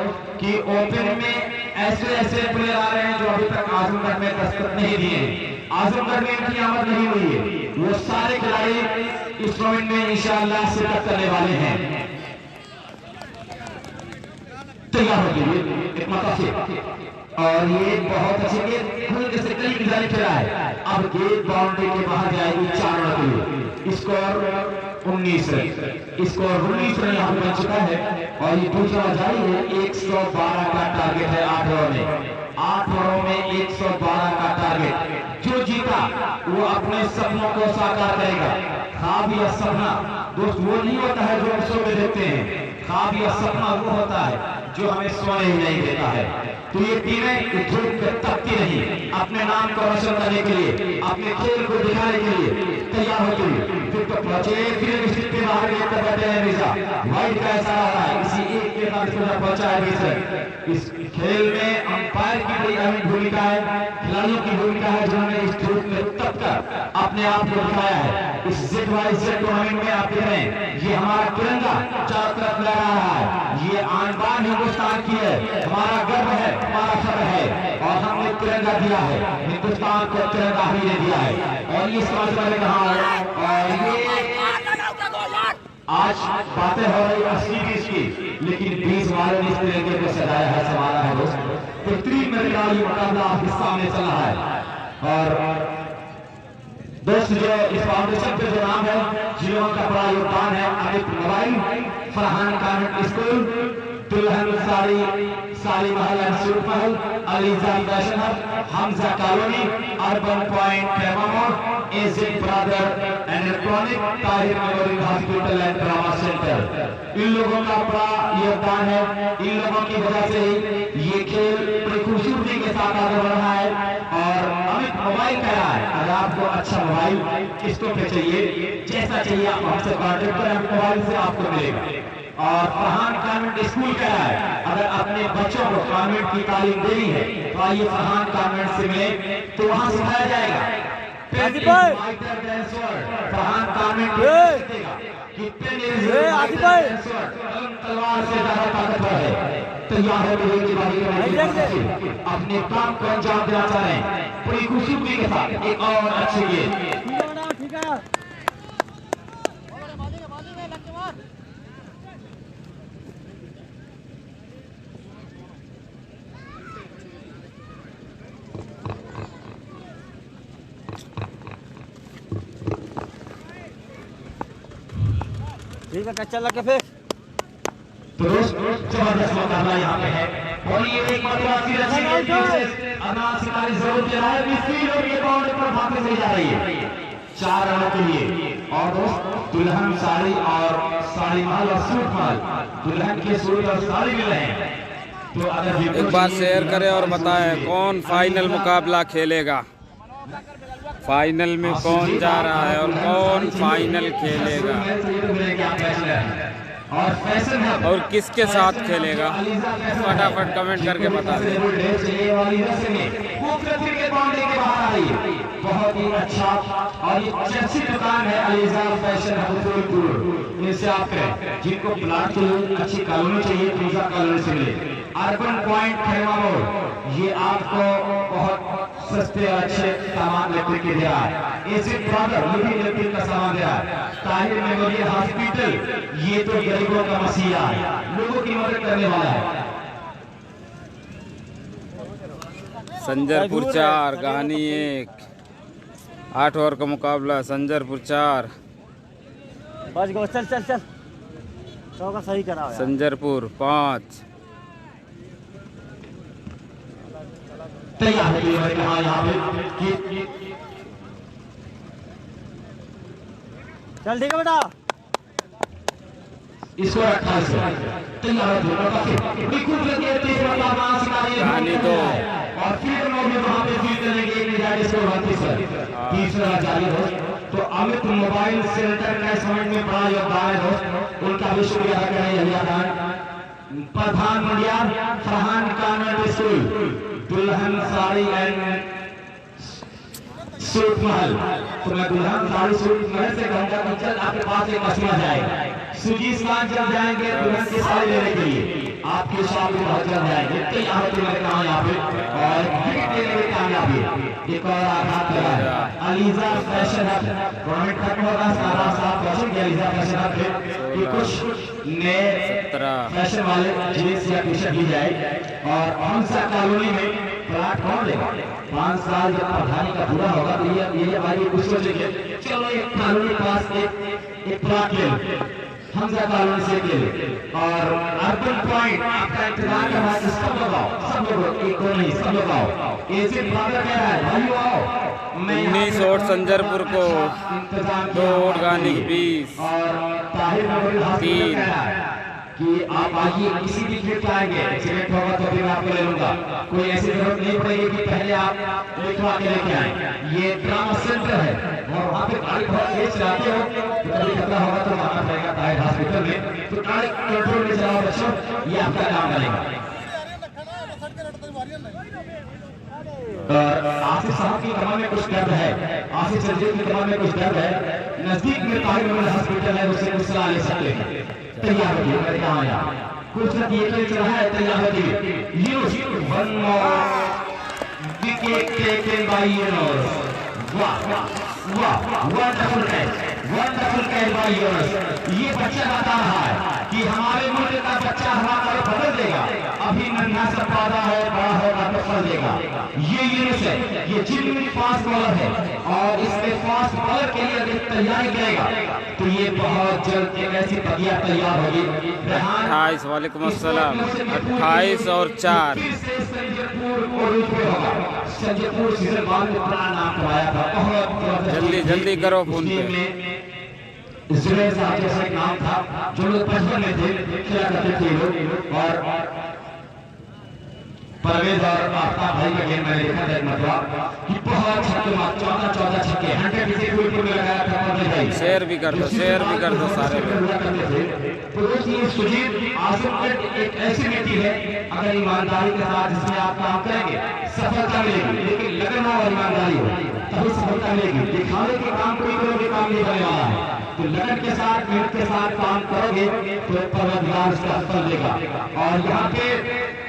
कि ओपन में ऐसे प्लेयर आ रहे हैं जो अभी तक आजमगढ़ में दस्तखत नहीं दिए हैं, आजमगढ़ में इनकी आमद नहीं हुई है। वो सारे खिलाड़ी इस टूर्नामेंट में इंशाअल्लाह शिरकत करने वाले हैं। तैयार हो गई एक मौका से, और ये बहुत अच्छी गेंद से कई खिलाड़ी खेला है। अब गेंद बाउंड्री के बाहर जाएगी 4 रन के लिए। स्कोर 19 रन, स्कोर 19 रन यहाँ बन चुका है और ये दूसरा जारी है। 112 का टारगेट है 8 ओवर में, 8 ओवरों में 112 का टारगेट। जो जीता वो अपने सपनों को साकार करेगा। ख्वाब या सपना दोस्त वो नहीं होता है जो हम सो में देखते हैं, ख्वाब या सपना वो होता है जो हमें सोने ही नहीं देता है। तो ये टीमें धूप में तपती नहीं, अपने नाम को रोशन करने के लिए, अपने खेल को दिखाने के लिए तैयार होती है। फिर तो पहुंचे, फिर स्थिति के बाहर बैठे हैं मिर्जा, वाइड का ऐसा आ रहा है, इसी एक के बाद पहुंचा है मिर्जा। इस खेल में अंपायर की बड़ी अहम भूमिका है, खिलाड़ियों की भूमिका है जिन्होंने इस धूप में तप कर अपने आप को दिखाया है। इस Z टूर्नामेंट में आप देख रहे हैं, ये हमारा तिरंगा चारों तरफ लहरा रहा है। ये आन बान हिंदुस्तान की है, हमारा गर्व है, हमारा फर्ज है और हमने तिरंगा दिया है, हिंदुस्तान को तिरंगा ही ने दिया है। और ये समझ मैंने कहा, और ये आज बातें हो रही 80-20 की, लेकिन 20 वाले ने इस तिरंगे को सजाया है, संभाला है दोस्त। बेहतरीन मेरा ये मुकाबला आपके सामने चल रहा है। और दोस्त जो इस फाउंडेशन पे जो नाम है, जिन्हों का बड़ा योगदान है, Amit mobile, Farhan convent school, Dulhan sari Mahal and suit Mahal, Aliza fashion hub, Hamza colony, urban point पैमामोर, AZ brother electronic, Tahir memorial hospital and drama centre. इन लोगों का बड़ा योगदान है, इन लोगों की वजह से ही ये खेल बड़ी खूबसूरती के साथ आगे बढ़ रहा है। और अमित मोबाइल कह रहा है, अगर आपको अच्छा मोबाइल किस्तों पे चाहिए, जैसा चाहिए आप हमसे कॉन्टेक्ट करें, मोबाइल से आपको मिलेगा। और फरहान कॉन्वेंट स्कूल कह रहा है, अगर अपने बच्चों को कॉन्वेंट की तालीम देनी है तो आइए फरहान कॉन्वेंट से मिले, तो वहां सिखाया जाएगा। फरहान कॉन्वेंट तलवार से ज्यादा ताकतवर है। तैयार है, अपने काम को अंजाम देना चाह रहे हैं पूरी खूबसूरती के साथ। एक और अच्छी गेंद, ठीक है, कच्चा लगे फिर तो जबरदस्त मुकाबला यहाँ पे है। और ये एक मतलब जरूर दे रहा है, भागते चली जा रही है 4 रनों के लिए। और दोस्त दुल्हन साड़ी और साड़ी महल और सूट महल, दुल्हन के सूट और साड़ी मिल रहे हैं। तो अगर एक बार शेयर करें और बताएं कौन फाइनल मुकाबला खेलेगा, फाइनल में कौन जा रहा है और कौन फाइनल खेलेगा और किसके साथ खेलेगा, फटाफट कमेंट करके बता दें। बहुत ही अच्छा और ये चर्चित दुकान है अलीजा फैशन हबीबुलपुर। इनसे आप करें जिनको प्लाट चाहिए, अच्छी कॉलोनी चाहिए, फिजा कॉलोनी से मिले। अर्बन पॉइंट खैमा मोड़ ये आपको बहुत सस्ते और अच्छे सामान इलेक्ट्रिक के दे रहा है। एसी ब्रदर ये भी इलेक्ट्रिक का सामान दे रहा है। ताहिर मेमोरियल हॉस्पिटल ये तो गरीबों का मसीहा है, लोगों की मदद करने वाला है। संजरपुर 4 कहानी 1 8 ओवर का मुकाबला। संजरपुर 4 बस गो, चल चल चल चौका सही करा यार। संजरपुर 5। तैयार है यहाँ पे चल ठीक है बेटा। इसको रखा तैयार है बिल्कुल कहानी 2 और फिर वहां पे फील करेंगे तीसरा जारी हो। तो अमित मोबाइल सेंटर का समझ में बड़ा योगदान है दोस्त, उनका भी शुक्रिया अदा करें। प्रधान मंडिया Farhan convent school Dulhan sari and suit महल। तो मैं दुल्हन साड़ी सूट महल से कहूंगा कि चल आपके पास एक मसला जाएगा। सुजीत खान जब जाएंगे दुल्हन की साड़ी लेने के लिए आपके शॉप में बहुत जल्द जाएंगे। तैयार होते मैंने कहा यहाँ पे और विकेट लेने में कामयाबी। एक और आघात लगा है अलीजा फैशन हब गवर्नमेंट खत्म होगा। सारा साफ पहुंचेंगे अलीजा फैशन हब पे कि कुछ नए फैशन वाले जीन्स या टी शर्ट ली जाए। और हंसा कॉलोनी में प्लाट कौन लेगा? 5 साल जब प्रधानी का पूरा होगा तो ये भाई कुछ सोचेंगे चलो एक कॉलोनी पास एक प्लाट ले हमजा कॉलोनी से ले। और अर्बन पॉइंट आपका इंतजार कर रहा है। सब लोग आओ, सब लोग एक को नहीं, सब लोग आओ। एसी ब्रदर कह रहा है भाइयों आओ। 19 वोट संजरपुर को, 2 वोट गानी 20 और ताहिर मेमोरियल हॉस्पिटल कह रहा है कि आप आइए किसी भी फिट आएंगे, एक्सीडेंट होगा तो फिर आपको ले लूंगा। कोई ऐसी जरूरत नहीं पड़ेगी कि पहले आप लिखवा के लेके आए। ये ड्रामा सेंटर है और वहाँ पे गाड़ी बहुत तेज चलाते हो तो कभी खतरा होगा तो मानना पड़ेगा ताहिर हॉस्पिटल में। तो गाड़ी कंट्रोल में चलाओ बच्चों, ये आपका काम बनेगा। आसिफ साहब की कमर में कुछ दर्द है, आसिफ संजीव की कमर में कुछ दर्द है। नजदीक में ताहिर मेमोरियल हॉस्पिटल है, उससे कुछ सलाह ले सकते हैं। तैयार होगी मेरे कहा यार कुछ ना ये खेल चला है। तैयार होगी use one wicket taken by Yunus. वाह वाह वंडरफुल कैच बाय यूनुस। ये बच्चा बता रहा है कि हमारे मुल्क का बच्चा हमारा बदल देगा। अभी नन्हा सा पौधा है, बड़ा होगा तो फल देगा। ये यूनुस है, ये जिम्मी फास्ट बॉलर है और इसमें फास्ट बॉलर के लिए अगर तैयारी करेगा तो ये बहुत जल्द एक ऐसी पतिया तैयार होगी। 28 वालेकुम अस्सलाम 28 और 4 संजयपुर सीजन 1 में बड़ा नाम कमाया था। बहुत जल्दी करो फोन पे। जुबैर साहब जैसा एक नाम था जो लोग बचपन में थे खेला करते थे लोग। और परवेज और आफ्ताब भाई का गेम मैंने देखा था एक मतलब कि बहुत छक्के मार 14 छक्के 100 से कोई में लगाया था परवेज भाई। शेयर भी कर दो सारे लोग। तो ये सुजीत आसिफ एक ऐसी नीति है अगर ईमानदारी के साथ जिसमें आप काम करेंगे सफलता मिलेगी। लेकिन लगन और ईमानदारी हो तभी सफलता मिलेगी। दिखावे के काम कोई करोगे काम नहीं बने वाला है। तो लगन के साथ मेहनत के साथ काम करोगे तो परवरदिगार उसका फल देगा। और यहाँ पे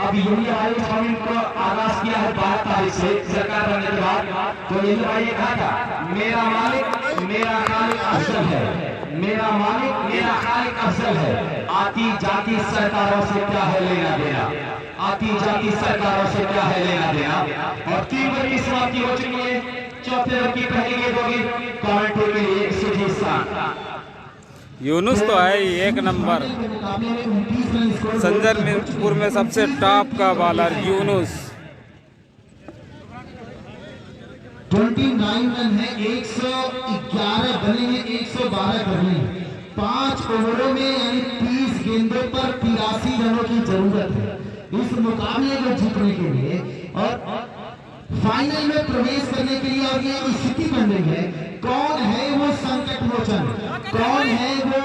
अब यही आयोग स्वामी को आगाज किया है 12 तारीख से सरकार बनने के बाद। तो यही भाई ने कहा था मेरा मालिक मेरा खालिक अफजल है, मेरा मालिक मेरा खालिक अफजल है। आती जाती सरकारों से क्या है लेना देना, आती जाती सरकारों से क्या है लेना देना। और 3 ओवर की समाप्ति हो चुकी है। चौथे ओवर की पहली गेंद होगी कमेंट्री के लिए सुजीत खान। यूनुस तो है ही 1 नंबर। संजरपुर में सबसे टॉप का बॉलर यूनुस। 29 रन है, 111 बने हैं, 112 करने। 5 ओवरों में यानी 30 गेंदों पर 83 रनों की जरूरत है इस मुकाबले को जीतने के लिए और फाइनल में प्रवेश करने के लिए। और ये स्थिति बन रही है कौन है वो संकट मोचन, कौन है वो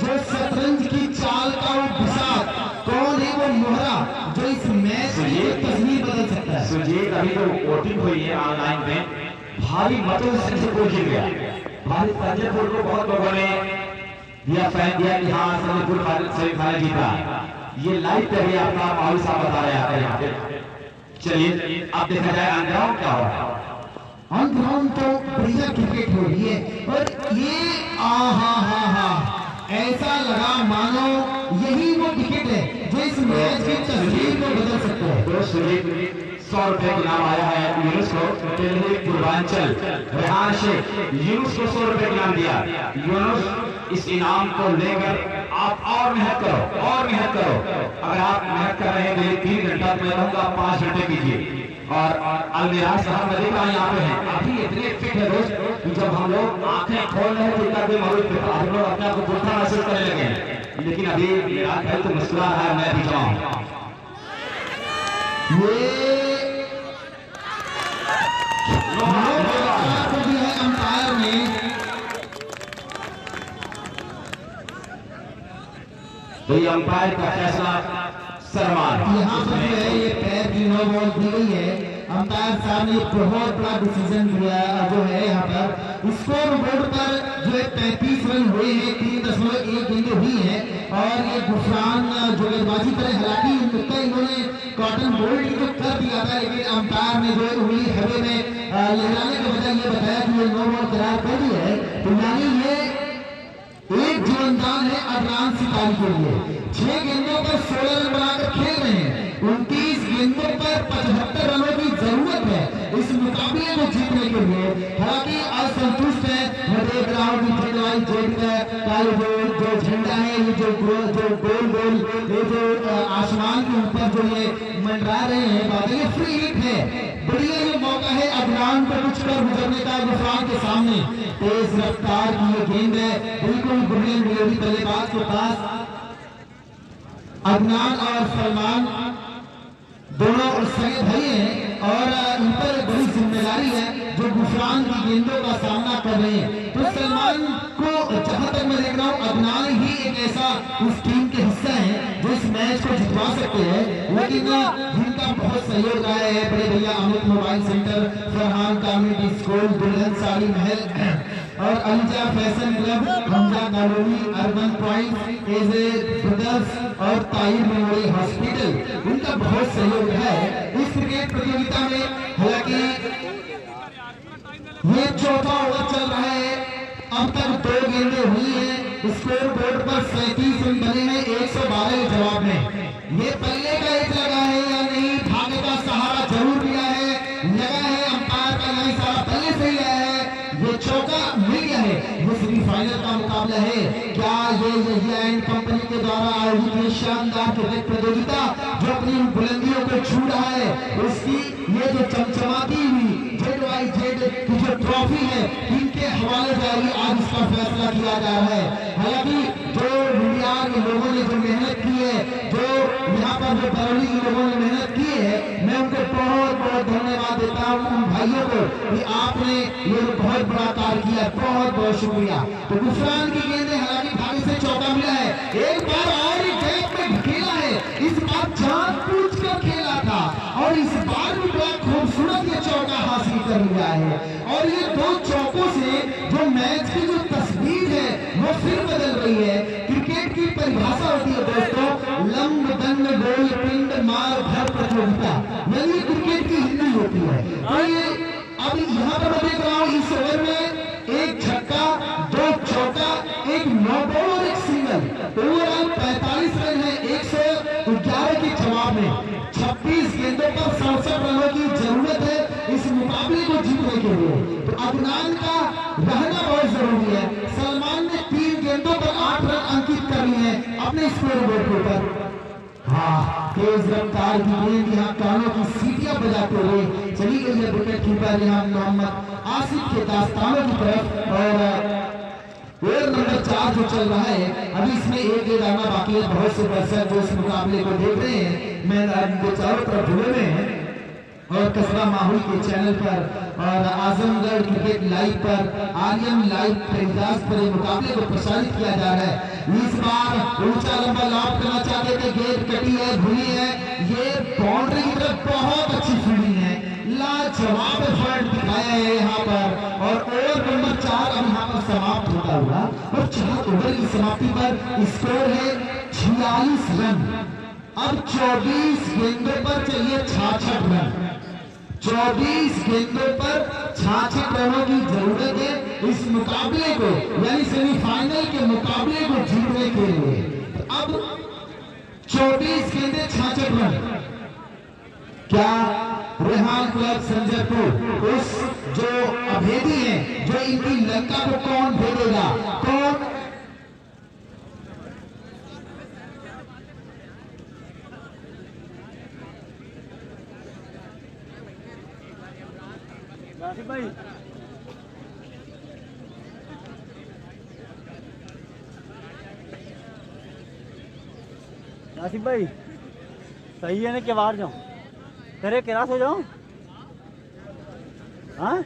जो शतरंज की चाल का वो बिसात, कौन है वो मोहरा जो इस मैच की तस्वीर बदल सकता है। सुजीत अभी तो वोटिंग हुई है ऑनलाइन में भारी मतों से संजयपुर जीत गया। भारी संजयपुर को बहुत लोगों ने दिया फैन दिया कि हाँ संजयपुर सेमीफाइनल जीता। ये लाइव पे भी अपना माहौल साहब बता रहे हैं यहाँ पे। चलिए अब देखा जाए अंग्राउंड क्या हो रहा है। ऑन ग्राउंड तो बढ़िया क्रिकेट हो रही है और ये ऐसा लगा मानो यही वो विकेट है जो इस मैच की तस्वीर को बदल सकता है। तो 100 रुपए की नाम आया है यूनुस को। टेलीविजन पूर्वांचल रेहान शेख यूनुस को 100 रुपए का इनाम दिया। यूनुस इस इनाम को लेकर आप और मेहनत करो और मेहनत करो। अगर आप मेहनत कर रहे हैं तो ये 3 घंटा तो मैं रहूंगा 5 घंटे कीजिए। और अलमिराज साहब मैं देखा यहाँ पे हैं अभी इतने फिट है दोस्त कि जब हम लोग आंखें खोल रहे हैं तो इतना कोई मौजूद हम लोग अपने आप को बुढ़ा महसूस करने लगे हैं। लेकिन अभी मिराज भाई तो मुस्कुरा है, मैं भी जाऊँ। ये अंपायर ने तो ये अंपायर का फैसला सरमान यहाँ पर जो है ये पैर की नो बॉल दी गई है। अंपायर साहब ने बहुत बड़ा डिसीजन दिया जो है यहाँ पर स्कोर बोर्ड पर जो है 35 रन हुए हैं, 3.1 गेंदें हुई हैं और ये गुफरान जो गेंदबाजी करे। हालांकि इन्होंने कॉटन बोल्ड को कर दिया था लेकिन अंपायर ने जो है उंगली हवे में लहराने के बजाय ये बताया कि ये नो बॉल करार कर दी है। तो यानी ये एक जीवनदान है अदनान सितारी के लिए। 6 गेंदों पर 16 रन बनाकर खेल रहे हैं। 29 गेंदों पर 75 रनों की जरूरत है इस मुकाबले को जीतने के लिए। हालांकि असंतुष्ट है। मैं देख रहा हूँ कि जेड का जो झंडा है ये जो गोल ये जो आसमान के ऊपर जो ये मंडरा रहे हैं बादल, ये फ्री हिट है। बढ़िया ये मौका है अदनान को कुछ कर गुजरने का गुफरान के सामने। तेज रफ्तार की ये गेंद है, बिल्कुल ब्रिलियंट डिलीवरी बल्लेबाज के पास। अदनान और सलमान दोनों सगे भाई हैं और इन पर बड़ी जिम्मेदारी है जो गुफरान की गेंदों का सामना कर रहे हैं। तो सलमान को जहां तक मैं देख रहा हूं अदनान ही एक ऐसा उस टीम के हिस्सा है जो इस मैच को जितवा सकते हैं। लेकिन जिनका बहुत सहयोग रहा है बड़े भैया Amit mobile centre, Farhan community school, Dulhan sari Mahal और Aliza fashion club, Hamza colony, urban point, AJ brothers और ताहिर मेमोरियल हॉस्पिटल, उनका बहुत सहयोग है इस क्रिकेट प्रतियोगिता में। हालांकि ये चौथा ओवर चल रहा है, अब तक 2 गेंदें हुई हैं। स्कोर बोर्ड पर 37 रन बने हैं 112 के जवाब में। ये पल्ले का एक लगा है या नहीं, भाग्य का सहारा जरूर लिया है, लगा है अंपायर का यहाँ सारा पल्ले से लिया है। ये चौका मिल गया है। ये सेमीफाइनल का मुकाबला है। क्या ये यहिया एंड कंपनी के द्वारा आयोजित ये शानदार क्रिकेट प्रतियोगिता जो अपनी बुलंदियों को छू रहा है, उसकी ये जो चमचमाती हुई जेड की जो ट्रॉफी है इनके हवाले जारी आज इसका फैसला किया जा रहा है। हालांकि जो इंडिया के लोगों ने जो मेहनत की है, जो यहाँ पर जो बरौनी के लोगों ने मेहनत की है, मैं उनको बहुत बहुत धन्यवाद देता हूँ उन भाइयों को कि आपने ये बहुत बड़ा कार्य किया, बहुत बहुत शुक्रिया। तो गुफरान की गेंद हालांकि भाग्य से चौका मिला है, एक बार और गैप में खेला है, इस बार जानबूझकर खेला था और इस बार भी बड़ा खूबसूरत ये चौका हासिल कर लिया है। और ये 2 चौकों से जो मैच की जो तस्वीर है वो फिर बदल रही है। क्रिकेट की परिभाषा होती है दोस्तों, लंब दंड गोल पिंड मार भर प्रतियोगिता, यानी क्रिकेट की हिंदी होती है। तो ये अब यहाँ पर मैं देख रहा हूँ इस ओवर में 1 छक्का, 2 चौका, 1 नॉट और 1 सिंगल, ओवरऑल 45 रन है 111 के जवाब में। 26 गेंदों पर 67 रनों की जरूरत है इस मुकाबले को जीतने के लिए। तो अदनान का रहना बहुत जरूरी है। सलमान ने 3 गेंदों पर 8 रन अंकित कर लिए हैं अपने स्कोर बोर्ड के ऊपर। हाँ, तेज रफ्तार की गेंद यहाँ कानों की सीटियां बजाते हुए चली गई है विकेट कीपर यहाँ मोहम्मद आसिफ के दास्तानों की तरफ। और ओवर नंबर 4 जो चल रहा है, अभी इसमें एक गेंद आना बाकी है। बहुत से दर्शक जो इस मुकाबले को देख रहे हैं, मैं चारों तरफ जुड़े हुए हैं और कस्बा माहौल के चैनल पर और आजमगढ़ क्रिकेट लाइव पर, आर्यन लाइव टेलीकास्ट पर मुकाबले को प्रसारित किया जा रहा है। इस बार ऊंचा लंबा लॉब करना चाहते थे, गेंद कटी है, भूली है, ये बाउंड्री की तरफ बहुत अच्छी फील्डिंग है, लाजवाब एफर्ट दिखाया है यहाँ समाप्ति पर स्कोर है 46 रन। अब 24 गेंदों पर चाहिए 66 रन। 24 गेंदों पर 66 रनों की जरूरत है इस मुकाबले को, यानी सेमीफाइनल के मुकाबले को जीतने के लिए। अब 24 गेंदे 66 रन। क्या रेहान क्लब संजयपुर उस जो अभेदी है, जो इनकी लंका को कौन भेदेगा, कौन आसिफ भाई आसिफ भाई सही है ना कि बाहर जाऊं, तेरे क्लास हो जाऊं? हाँ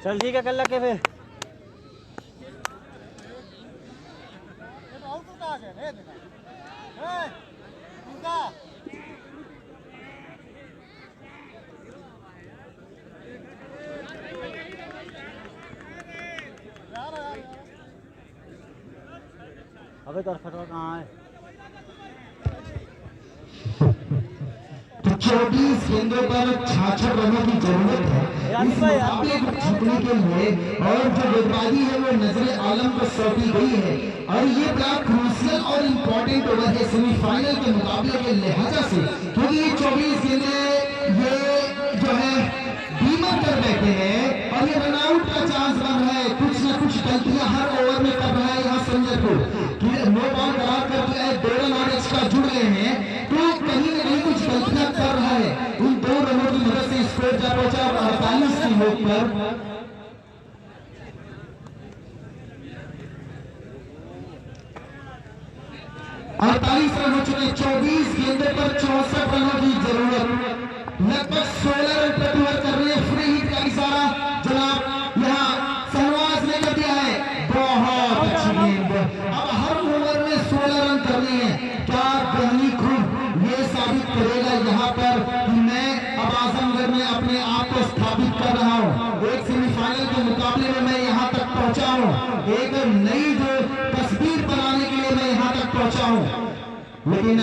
चल ठीक है, कल लगे फिर। अबे तो खटवा कहाँ है? 24 गेंदों पर 66 रनों की जरूरत है इस मुकाबले को जीतने के लिए, और जो गेंदबाजी है वो नजरे आलम को सौंपी गई है। और ये बड़ा क्रूशियल और इम्पोर्टेंट ओवर है सेमीफाइनल के मुकाबले के लिहाजा से, क्योंकि ये 24 गेंदे ये जो है बीमर कर बैठे हैं और ये रनआउट का चांस बन रहा है। कुछ ना कुछ गलतियां हर ओवर में कर रहा है यहाँ संजयपुर, नो बॉल करार कर दिया है, 2 रन और एक्स्ट्रा जुड़ गए हैं, तो कहीं ना कहीं कुछ गलतियां कर रहा है। उन 2 रनों की मदद से स्कोर जा पहुंचा 48 की नोट पर। अड़तालीस रन हो चुके, 24 गेंदों पर 64 रनों की जरूरत। लगभग 16 रन प्रति ओवर कर रहे हैं। फ्री हिट का इशारा जनाब यहाँ सहवाज ने कर दिया है, बहुत अच्छी गेंद। अब हर ओवर में 16 रन करने हैं। क्या कोहली खुद ये साबित करेगा यहाँ पर कि मैं अब आजमगढ़ में अपने आप को स्थापित कर रहा हूँ, एक सेमीफाइनल के मुकाबले में मैं यहाँ तक पहुंचा हूँ, एक नई जो तस्वीर बनाने के लिए मैं यहाँ तक पहुंचा हूँ। लेकिन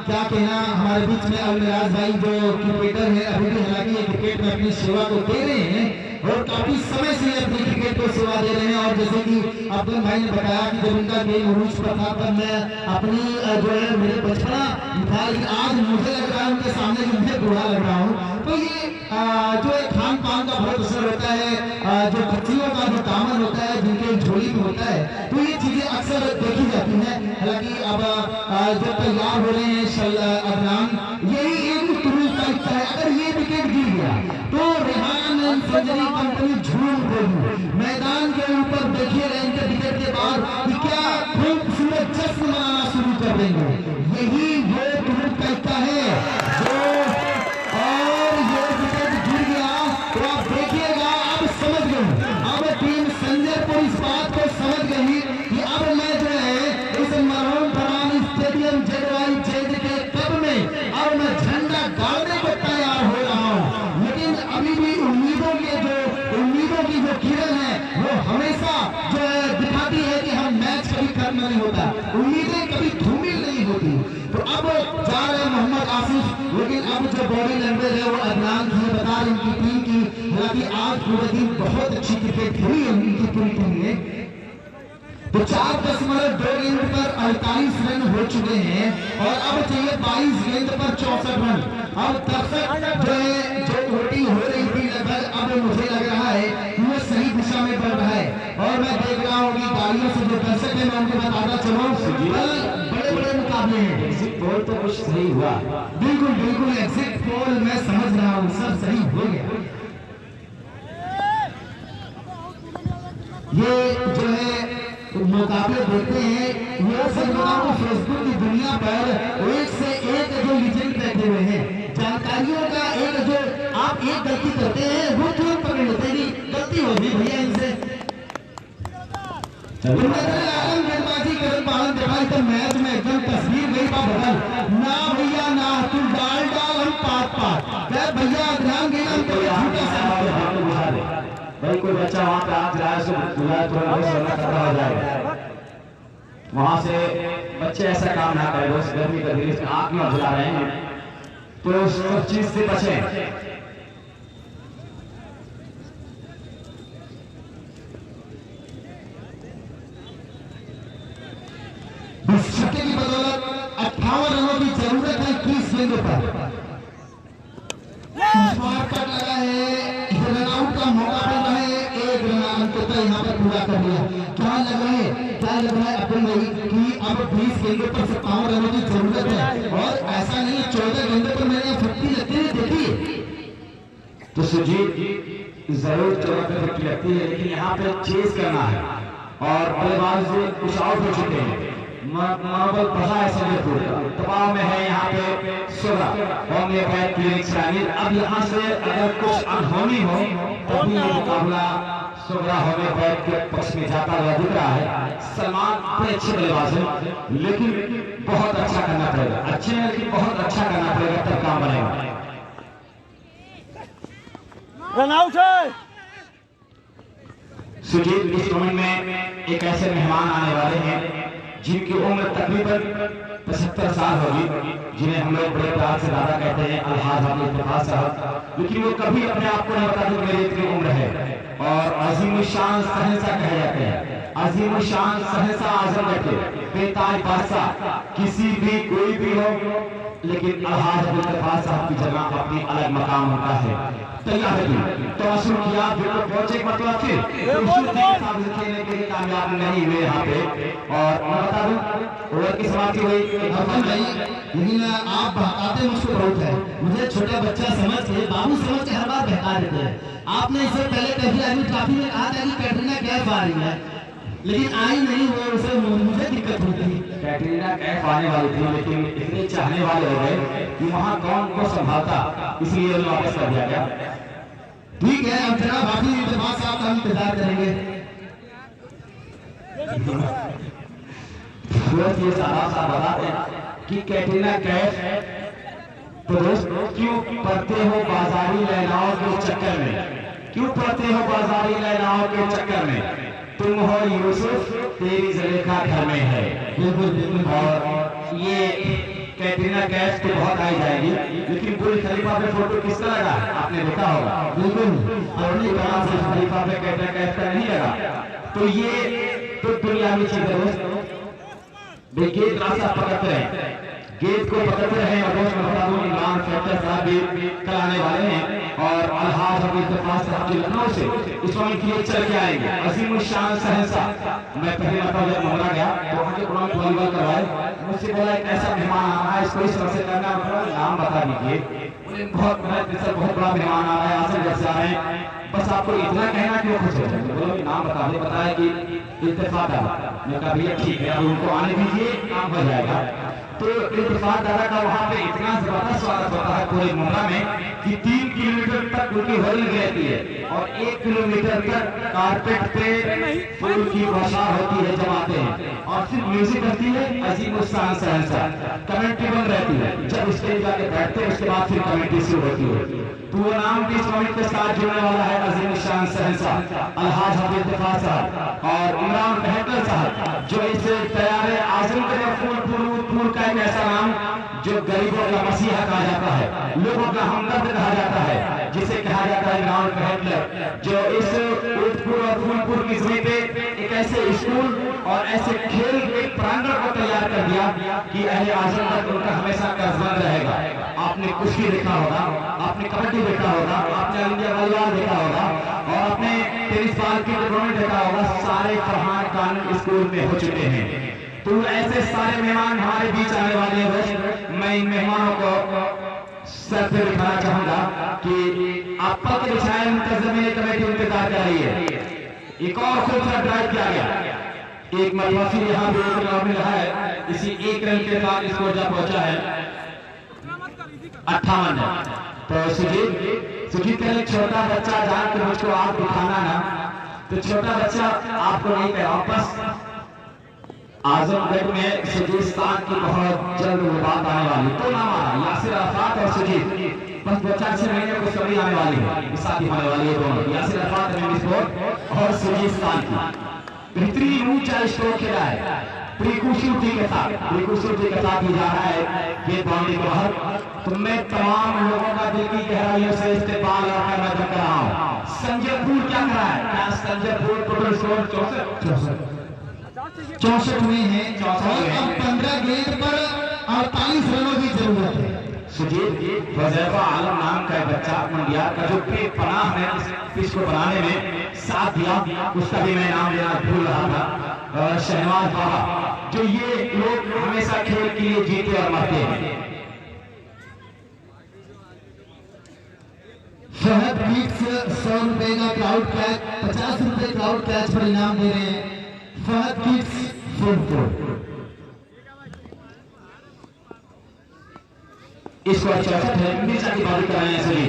क्या कहना, हमारे बीच में अलमिराज भाई जो क्रिकेटर है, अभी भी हालांकि ये क्रिकेट में अपनी सेवा को दे रहे हैं और काफी समय से अपनी क्रिकेट को सेवा दे रहे हैं। और जैसे कि अब्दुल भाई ने बताया कि जब उनका गेम उरूज पर था तब मैं अपनी जो है मेरे बचपना था, लेकिन आज मुझे लग रहा है उनके सामने मुझे बुरा लग रहा हूँ। तो ये जो एक खान पान का बहुत असर होता है, जो बच्चियों का जो दामन होता है, जिनके झोली में होता है, तो ये चीजें अक्सर देखी जाती हैं। हालांकि अब जो तैयार हो रहे हैं अदनान, यही एक तुरुल टाइप है। अगर ये विकेट गिर गया तो रेहान सर्जरी कंपनी झूम देगी। मैदान के ऊपर देखिए इनके विकेट के बाद कि क्या खूबसूरत जश्न मनाना शुरू कर देंगे। यही वो तुरुल टाइप है जो, और ये विकेट गिर गया तो आप देखिएगा, अब समझ गए, अब टीम संजयपुर इस बात को समझ गई कि अब मैं जो है इस मरहूम फरहान स्टेडियम जेड के कब में अब मैं झंडा डालने को तैयार हो रहा हूं। लेकिन अभी भी उम्मीदों की जो किरण है वो हमेशा जो है दिखाती है कि हम मैच कभी खत्म नहीं होता, उम्मीदें कभी धूमिल नहीं होती। तो अब जा रहे हैं मोहम्मद आसिफ, लेकिन अब जो बॉडी लैंग्वेज है वो अदनान की बता रही इनकी टीम की। हालांकि आज पूरे दिन बहुत अच्छी क्रिकेट खेली है उनकी पूरी टीम ने। तो 4.2 गेंद पर 48 रन हो चुके हैं और अब चाहिए 22 गेंद पर 64 रन। अब तब तक जो है जो वोटिंग हो रही थी लगभग, अब मुझे लग रहा है वो सही दिशा में बढ़ रहा है। और मैं देख रहा हूँ कि गाड़ियों से जो दर्शक है मैं उनको बताता चलूं, बड़े बड़े मुकाबले हैं। एग्जिट पोल तो कुछ सही हुआ, बिल्कुल बिल्कुल एग्जिट पोल मैं समझ रहा हूँ सब सही हो गया। ये जो है मुकाबले देखते हैं, ये सरकारों फेसबुक की दुनिया पर एक से एक जो लीजेंड बैठे हुए हैं, जानकारियों का एक जो आप एक गलती करते हैं वो तुरंत पकड़ लेते हैं, गलती होगी भैया इनसे, आलम गेंदबाजी करत बालन दिखाई तो मैच में एकदम तस्वीर गई बा बदल ना भैया ना तू डाल हम पात क्या भैया ध्यान गई हम तो झूठा सा भाई कोई बच्चा वहां पे आज राय से बुलाया तो सोना खड़ा हो जाएगा। वहां से बच्चे ऐसा काम ना करें, उस गर्मी का दिन इसमें आग में जला रहे हैं तो उस चीज से बचें। छक्के की बदौलत 58 रनों की जरूरत है 21 गेंदों पर। कट लगा है, रन आउट का मौका मिल रहा है, एक रन अंततः यहाँ पर पूरा कर लिया। क्या लग रहा है अब्दुल भाई कि अब 20 गेंदों पर 57 रनों की जरूरत है और ऐसा नहीं 14 गेंदों पर मैंने 50 लगती हुई देखी तो सुजीत जरूर 14 पे 50 लगती है, लेकिन यहाँ पे चेज करना है और बल्लेबाज कुछ आउट हो चुके हैं। मनोबल बढ़ा है संजयपुर, दबाव में है यहाँ पे सोरा होने बैट क्लिनिक शामिल। अब यहाँ से अगर कुछ अनहोनी हो तो भी ये मुकाबला सोरा होने बैट के पक्ष में जाता हुआ दिख रहा है। सलमान बड़े अच्छे बल्लेबाज हैं, लेकिन बहुत अच्छा करना पड़ेगा, अच्छे हैं लेकिन बहुत अच्छा करना पड़ेगा तब काम बनेगा। रन आउट है सुजीत, इस टूर्नामेंट में एक ऐसे मेहमान आने वाले हैं जिनकी उम्र तकरीबन 75 साल होगी, जिन्हें हम लोग बड़े प्यार से दादा कहते हैं, अलहाज हाफिज इत्तेफाक साहब। लेकिन वो कभी अपने आप को नहीं बताते मेरी इतनी उम्र है और अजीम शान सहनसा कहे जाते हैं। अजीम शान सहनसा आजमगढ़ के बेताज बादशाह, किसी भी कोई भी हो, लेकिन अलहाज हाफिज इत्तेफाक साहब की जगह अपनी अलग मकाम होता है। तैयार है तो असुर किया बिल्कुल पहुंचे, मतलब फिर खेलने के लिए कामयाब नहीं हुए यहाँ पे। और मैं बता दूं ओवर की समाप्ति हुई भाई, लेकिन आप बहकाते मुझको बहुत है, मुझे छोटा बच्चा समझ के बाबू समझ के हर बार बहका देते हैं। आपने इससे पहले कभी आदमी ट्रॉफी में कहा था कि कैटरीना कैफ आ रही है, लेकिन आई नहीं, वो उसे मुझे दिक्कत हुई थी। कैटरीना कैफ आने वाली थी, लेकिन इतने चाहने वाले हो गए कि वहाँ कौन को संभालता, इसलिए उन्हें वापस कर दिया गया। ठीक है, अब जनाब बाकी इत्तेफाक साहब का इंतजार करेंगे। तुरंत ये साहब बताते हैं कि कैटरीना कैफ तो दोस्त क्यों पढ़ते हो बाजारी लैलाओं के चक्कर में, क्यों पढ़ते हो बाजारी लैलाओं के चक्कर में, तुम हो यूसुफ तेरी ज़ुलेखा घर में है। बिल्कुल। और ये कैटरीना कैफ तो बहुत आई जाएगी, लेकिन बुर्ज खलीफा पे फोटो किसका लगा आपने देखा होगा। बिल्कुल, अपनी तरह से खलीफा पे कैटरीना कैफ का नहीं लगा। तो ये तो दुनियावी चीज है। देखिए रास्ता पकड़ते रहे, गेंद को पकड़ते रहे। और दोस्त बता दूं इमरान फैक्टर साहब भी कल आने वाले हैं और अलहाज हाफिज इत्तेफाक साहब की लखनऊ से इस टूर्नामेंट के लिए चल के आएंगे। अजीम शान सहनसा, मैं पहले मतलब जब मुमरा गया तो वहाँ के टूर्नामेंट वॉलीबॉल करवाए, मुझसे बोला एक ऐसा मेहमान आ रहा है, इसको इस तरह से करना, नाम बता दीजिए। बहुत बड़ा मेहमान आ रहा है, आजमगढ़ से आ रहे हैं, बस आपको इतना कहना कि वो खुश हो जाए। बोलो नाम बता दे, बताया कि इत्तेफाक दादा। मैं कहा भैया ठीक है, अब उनको आने दीजिए, काम हो जाएगा। तो इत्तेफाक दादा का वहाँ पे इतना जबरदस्त स्वागत होता है पूरे मुमरा में कि 3 किलोमीटर तक उनकी होर्डिंग रहती है और 1 किलोमीटर तक कारपेट पे फूल की बौछार होती है जब आते हैं, और सिर्फ म्यूजिक रहती है अजीम शान सहनसा, कमेंट्री बंद रहती है। जब स्टेज जाके बैठते हैं उसके बाद फिर कमेंट्री शुरू होती है। तो वो नाम भी इस कमेंट के साथ जुड़ने वाला है अजीम शान सहनसा, अलहाज हाफिज इत्तेफाक साहब और इमरान फैक्टर साहब, जो इस तैयार आजमगढ़ फूल का एक ऐसा नाम जो गरीबों का मसीहा कहा जाता है, लोगों का हमदर्द कहा जाता है, जिसे कहा जाता है इमरान फैक्टर, जो इस उदपुर और फूलपुर की जमीन पे एक ऐसे स्कूल और ऐसे खेल के प्रांगण को तैयार कर दिया कि अहले आजमगढ़ उनका हमेशा कर्जमंद रहेगा। आपने कुश्ती देखा होगा, आपने कबड्डी देखा होगा, आपने इंडिया वॉलीबॉल देखा होगा और आपने टेनिस बॉल की टूर्नामेंट देखा होगा, सारे फरहान कानून स्कूल में हो चुके हैं। तो ऐसे सारे मेहमान हमारे बीच आने वाले हैं। मैं इन मेहमानों को सर पे दिखाना चाहूंगा कि आप पक बिछाए मुंतज़िम कमेटी इंतजार कर रही है। एक और खूबसूरत ड्राइव किया गया, एक मरवासी यहाँ भी एक रन मिला है, इसी एक रन के साथ स्कोर जा पहुंचा है 58 रन। तो सुजीत कहे छोटा बच्चा जान के मुझको आप दिखाना ना, तो छोटा बच्चा आपको नहीं कह वापस आजमगढ़ में सुजीस्तान की बहुत जल्द वो बात आने वाली। तो नाम आ रहा यासिर अराफात और सुजीत, बस 2-4 महीने को सभी आने वाली है, शादी होने वाली है दोनों, यासिर अराफात में स्पोर्ट और सुजीस्तान की बेहतरीन ऊंचा स्ट्रोक खेला है प्रीकूशुटी के साथ ही जा रहा है ये बाउंड्री के बाहर। तो मैं तमाम लोगों का दिल की गहराइयों से इस्तेमाल और मैं कर रहा हूँ। संजयपुर क्या कर रहा है? क्या संजयपुर टोटल स्कोर 64 में है और अब 15 गेंद पर 48 रनों की जरूरत है। सुजीत वज़ैफा आलम नाम का बच्चा मंडिया का जो पनाह है इस पिच को बनाने में साथ दिया, उसका भी मैं नाम लेना भूल रहा था, शहनवाज बाबा, जो ये लोग हमेशा खेल के लिए जीते और मरते हैं। फहद किड्स 100 रुपए का क्राउड कैच, 50 रुपए क्राउड कैच पर इनाम दे रहे हैं। फहद किड्स फुटबॉल इसको 64 है। मिर्जा की बारी कराएं सभी,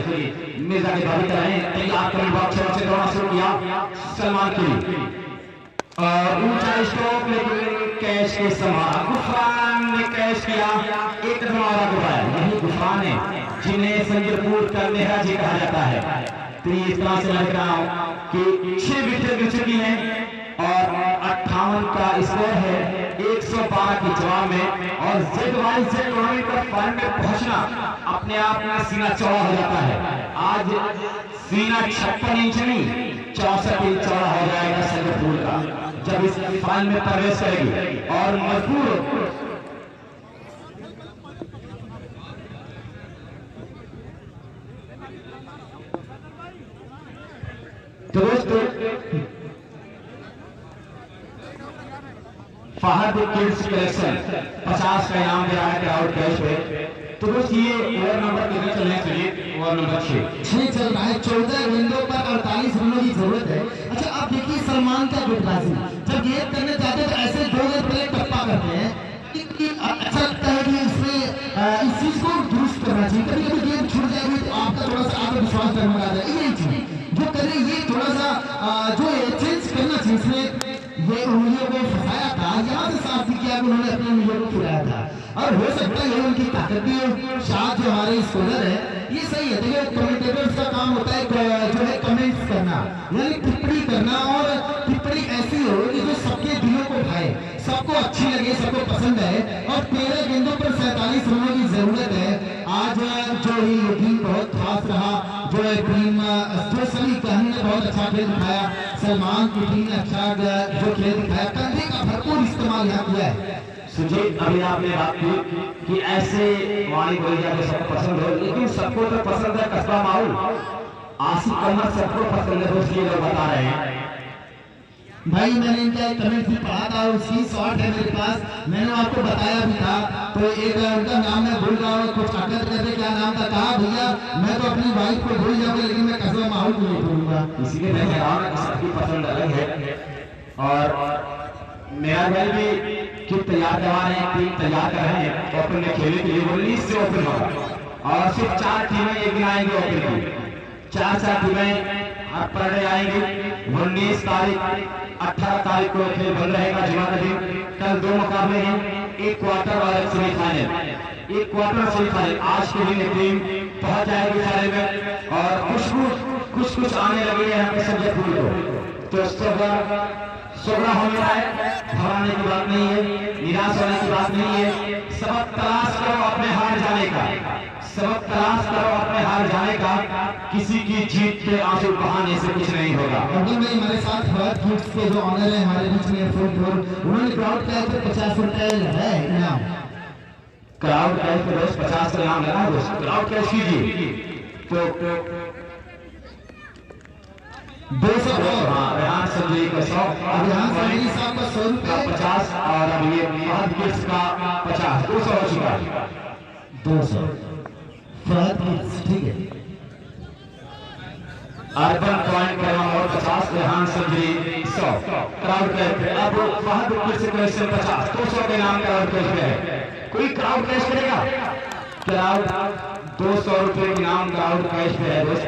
मिर्जा की बारी कराएं, तैयार करें बॉक्स से दौड़ना शुरू किया सलमान के लिए और ऊंचा स्ट्रोक लेकर कैच के संभाला, गुफरान ने कैच किया, एक हमारा गुफरान, यही गुफरान है जिन्हें संजयपुर का नेहरा जी कहा जाता है। तो इस तरह से लग रहा हूं कि 6 विकेट गिर चुकी हैं और 58 का स्कोर है 112 के जवाब में। और जेडवाई से टूर्नामेंट का फाइनल में पहुंचना अपने आप में सीना चौड़ा हो जाता है। आज सीना 56 इंच नहीं 64 इंच चौड़ा हो जाएगा संजयपुर का जब इस फाइनल में प्रवेश करेगी। और मजबूर तो दोस्तों फहद किड्स कलेक्शन 50 का इनाम दे रहा है क्राउड कैश पे। तो दोस्त ये ओवर नंबर कितने चल रहे हैं? चलिए ओवर नंबर 6 चल रहा है। 14 गेंदों पर 48 रनों की जरूरत है। अच्छा आप देखिए सलमान का गेंदबाजी, जब गेंद करने जाते हैं तो ऐसे 2 गेंद पहले टप्पा करते हैं। अच्छा लगता है कि इसमें इस चीज को दुरुस्त करना चाहिए। कभी कभी गेंद छूट जाएगी तो आपका थोड़ा सा आत्मविश्वास डगमगा जाएगा। यही चीज जो करें ये थोड़ा सा जो चेंज करना चाहिए। इसमें ये उंगलियों को फंसाया था, यहाँ से साफ किया कि उन्होंने अपनी उंगलियों को खिलाया था और हो सकता है ये उनकी ताकत भी है। शायद जो हमारे स्कॉलर है ये सही है। देखिए कमेंटेटर्स का काम होता है जो है कमेंट्स करना, यानी टिप्पणी करना और टिप्पणी ऐसी हो कि जो सबके दिलों को भाए, सबको अच्छी लगे, सबको पसंद है। और 13 गेंदों पर 47 रनों की जरूरत है। आज जो ये टीम बहुत खास रहा, जो टीम जो सभी कहनी ने बहुत अच्छा खेल दिखाया। सलमान की टीम ने अच्छा जो खेल दिखाया, कंधे का भरपूर इस्तेमाल यहाँ किया है। सुजीत अभी आपने बात की कि ऐसे वाणी बोली जाके सबको पसंद हो, लेकिन सबको तो पसंद है कस्बा माहौल, आसिफ कमर सबको पसंद है, दोस्त ये लोग बता रहे हैं। भाई मैंने इनका एक कमेंट भी पढ़ा था और उसकी शॉर्ट है मेरे पास, मैंने आपको बताया भी था। तो एक उनका नाम मैं भूल रहा हूँ, कुछ हरकत करके क्या नाम था, कहा भैया मैं तो अपनी वाइफ को भूल जाऊंगा लेकिन मैं कस्बा माहौल को नहीं भूलूंगा। इसीलिए मैं कह रहा हूँ कि सबकी पसंद अलग है। और मेरा भाई भी किट तैयार करवा रहे हैं, टीम तैयार कर रहे हैं ओपन में खेलने के लिए। 19 से ओपन होगा और सिर्फ 4 टीमें एक दिन आएंगी ओपन की, 4 टीमें पर डे आएंगी। 19 तारीख 18 तारीख को खेल बंद रहेगा जुमा का दिन। कल 2 मुकाबले हैं, एक क्वार्टर और एक सेमीफाइनल। एक क्वार्टर सेमीफाइनल आज के दिन टीम पहुंच जाएगी सारे में और कुछ आने लगे हैं हमें संजयपुर को। तो सोबरा होने है, घबराने की बात नहीं है, निराश होने की बात नहीं है। सबक तलाश करो अपने हार जाने का, सबक तलाश करो अपने हार जाने का। किसी की जीत पे आंसू बहाने से कुछ नहीं होगा। अब्दुल भाई हमारे साथ फहद किड्स के जो ऑनर है हमारे बीच में फुटबॉल, उन्होंने क्राउड कैच पे 50 रुपए है इनाम। क्राउड कैच पे रोज 50 का इनाम लगा दोस्त, क्राउड कैच कीजिए। तो 200 रेहान संजय का 100, अभियान संजय साहब का 100 रुपए 50 और अब ये फहद किड्स का 50, 200 हो चुका है। 200 फहद किड्स, ठीक है। अर्बन पॉइंट का और 50, रेहान संजय 100 क्राउड कैच पे। अब फहद किड्स कलेक्शन 50, 200 के नाम क्राउड कैच पे है। कोई क्राउड कैच करेगा? क्राउड 200 रुपए के नाम क्राउड कैश पे है दोस्त।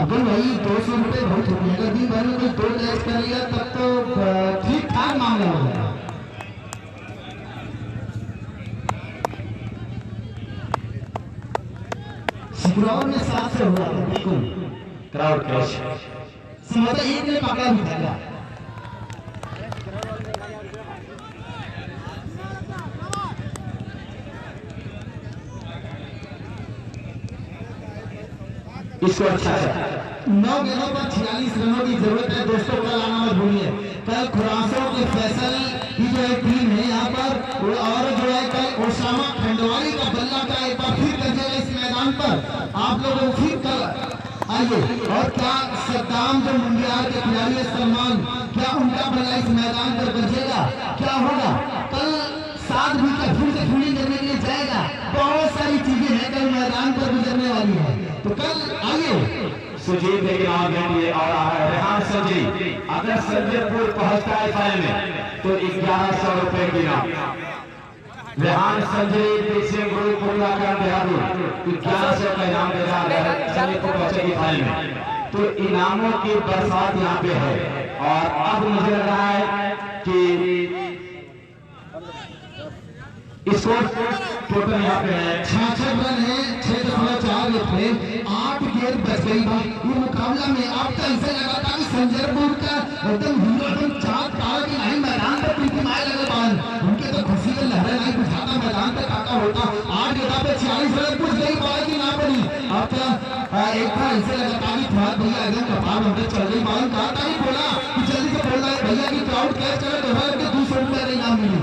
अब्दुल भाई 200 रुपये बहुत हो गया, अगर दिन भर में कोई 2 मैच कर लिया तब तो ठीक ठाक मामला हो जाएगा। सिकुराव में 7 से हुआ था बिल्कुल क्राउड कैच, समझा एक ने पकड़ा भी था। इसको अच्छा है 9 गेंदों पर 46 रनों की जरूरत है दोस्तों। कल आना मत भूलिए, कल खुरासों के फैसल की जो है टीम है यहाँ पर, और जो है कल ओसामा खंडवारी का बल्ला का एक बार फिर गरजेगा इस मैदान पर। आप लोगों फिर कल आइए, और क्या सद्दाम जो मुंडियार के खिलाड़ी है सलमान, क्या उनका बल्ला इस मैदान पर गरजेगा, क्या होगा कल? 7 भी का फिर से फील्डिंग करने के लिए जाएगा। बहुत सारी चीजें हैं कल मैदान पर गुजरने वाली है, तो कल आइए। सुजीत लेकिन आ गया और आ रहा है रेहान संजय। अगर संजयपुर पहुंचता है फाइनल में तो 1100 रुपए की इनाम। रेहान संजय पीछे ग्रुप पूरा कर देहरादून 1100 का इनाम दे रहा है संजयपुर पहुंचेगी फाइनल में। तो इनामों की बरसात यहाँ पे है, और अब मुझे लग रहा है कि स्कोर टोटल यहाँ पे है 66 रन है, 6.4 पे 8 गेंद बच गई। ये मुकाबला में अब तक ऐसे लगा था कि संजयपुर का एकदम हिंदुस्तान चाँद तारा की नहीं मैदान पर प्रीति माय लगे बाल, उनके तो खुशी के लहरें नहीं बुझाता मैदान पे काका होता। 8 गेंदा पे 46 रन कुछ गई बाल की ना पड़ी। अब एक बार ऐसे लगा था कि फहद भैया एकदम कपाल होते चल गई बाल, कहा था कि बोला कि जल्दी से बोल रहा है भैया की क्राउड कैच करे तो है कि 200 रुपये का इनाम मिली।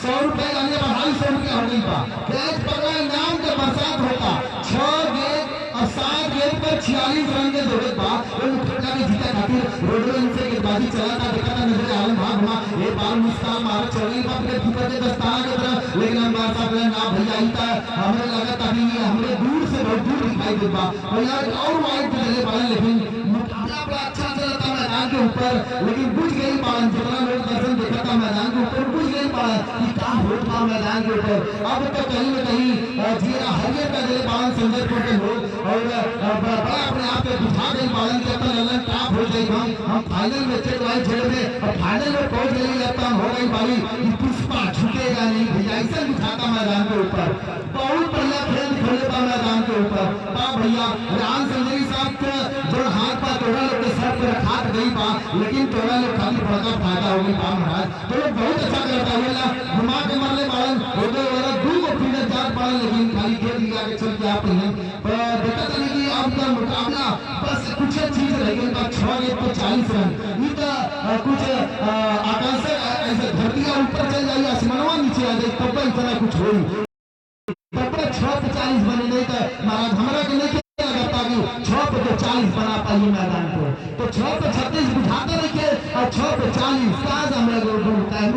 100 रुपये आने पर 250 रुपया हो गई था। कैच पकड़ा इनाम का बरसात होता। 6 गेंद और 7 गेंद पर 46 रन के जरूरत था। मुकाबला में जीता खातिर रोडवे इनसे गेंदबाजी चला था, देखा था नजर आलम भाग हुआ ये बाल मुस्कान मार चल रही था फिर कीपर के दस्ताना की तरफ, लेकिन अंबार साहब ने ना भैया इता हमें लगा था कि हमें दूर से बहुत दूर दिखाई देता भैया और वाइड पे चले बाल, लेकिन मुकाबला बड़ा अच्छा चला था मैदान के ऊपर, लेकिन बुझ गई बाल। जितना लोग दर्शन देखा था मैदान के ऊपर बुझ गई बाल कि क्या होता मैदान के ऊपर। अब तो कहीं न कहीं जीरा हरियर का दिले बाल संजयपुर के लोग, और बड़ा अपने आप पे बुझा गई बालन के अपन ललन टॉप हो गई। हम फाइनल में चल रहे जेल में और फाइनल में पहुंच गई, लगता हो गई बारी पुष्पा झुकेगा नहीं भैया, ऐसा बुझाता मैदान के ऊपर। बहुत बढ़िया खेल खेले था मैदान के ऊपर। भैया राम संजय साहब का जो हाथ पा तोड़ा लोग के सर पर रखा गई बा, लेकिन तोड़ा लोग खाली बड़ा फायदा हो गई बा महाराज। तो लोग बहुत अच्छा करता है घुमा के मरले बालन होते वाला 2 को फील्डर जात बालन, लेकिन खाली खेल लिया के चल के आप देखा था कि अब का मुकाबला बस कुछ चीज रह गई बा। 6 गेंद पे 40 रन ये तो कुछ आकाश से ऐसे धरती ऊपर चल जाए आसमानवा नीचे आ जाए तब इतना कुछ हो 6 पे 40 बने नहीं तो महाराज हमारा के नहीं लगता कि 6 पे 40 बना पाइए मैदान को, तो 6 पे 36 बुझाते रहिए और 6 पे 40 काज हम लोग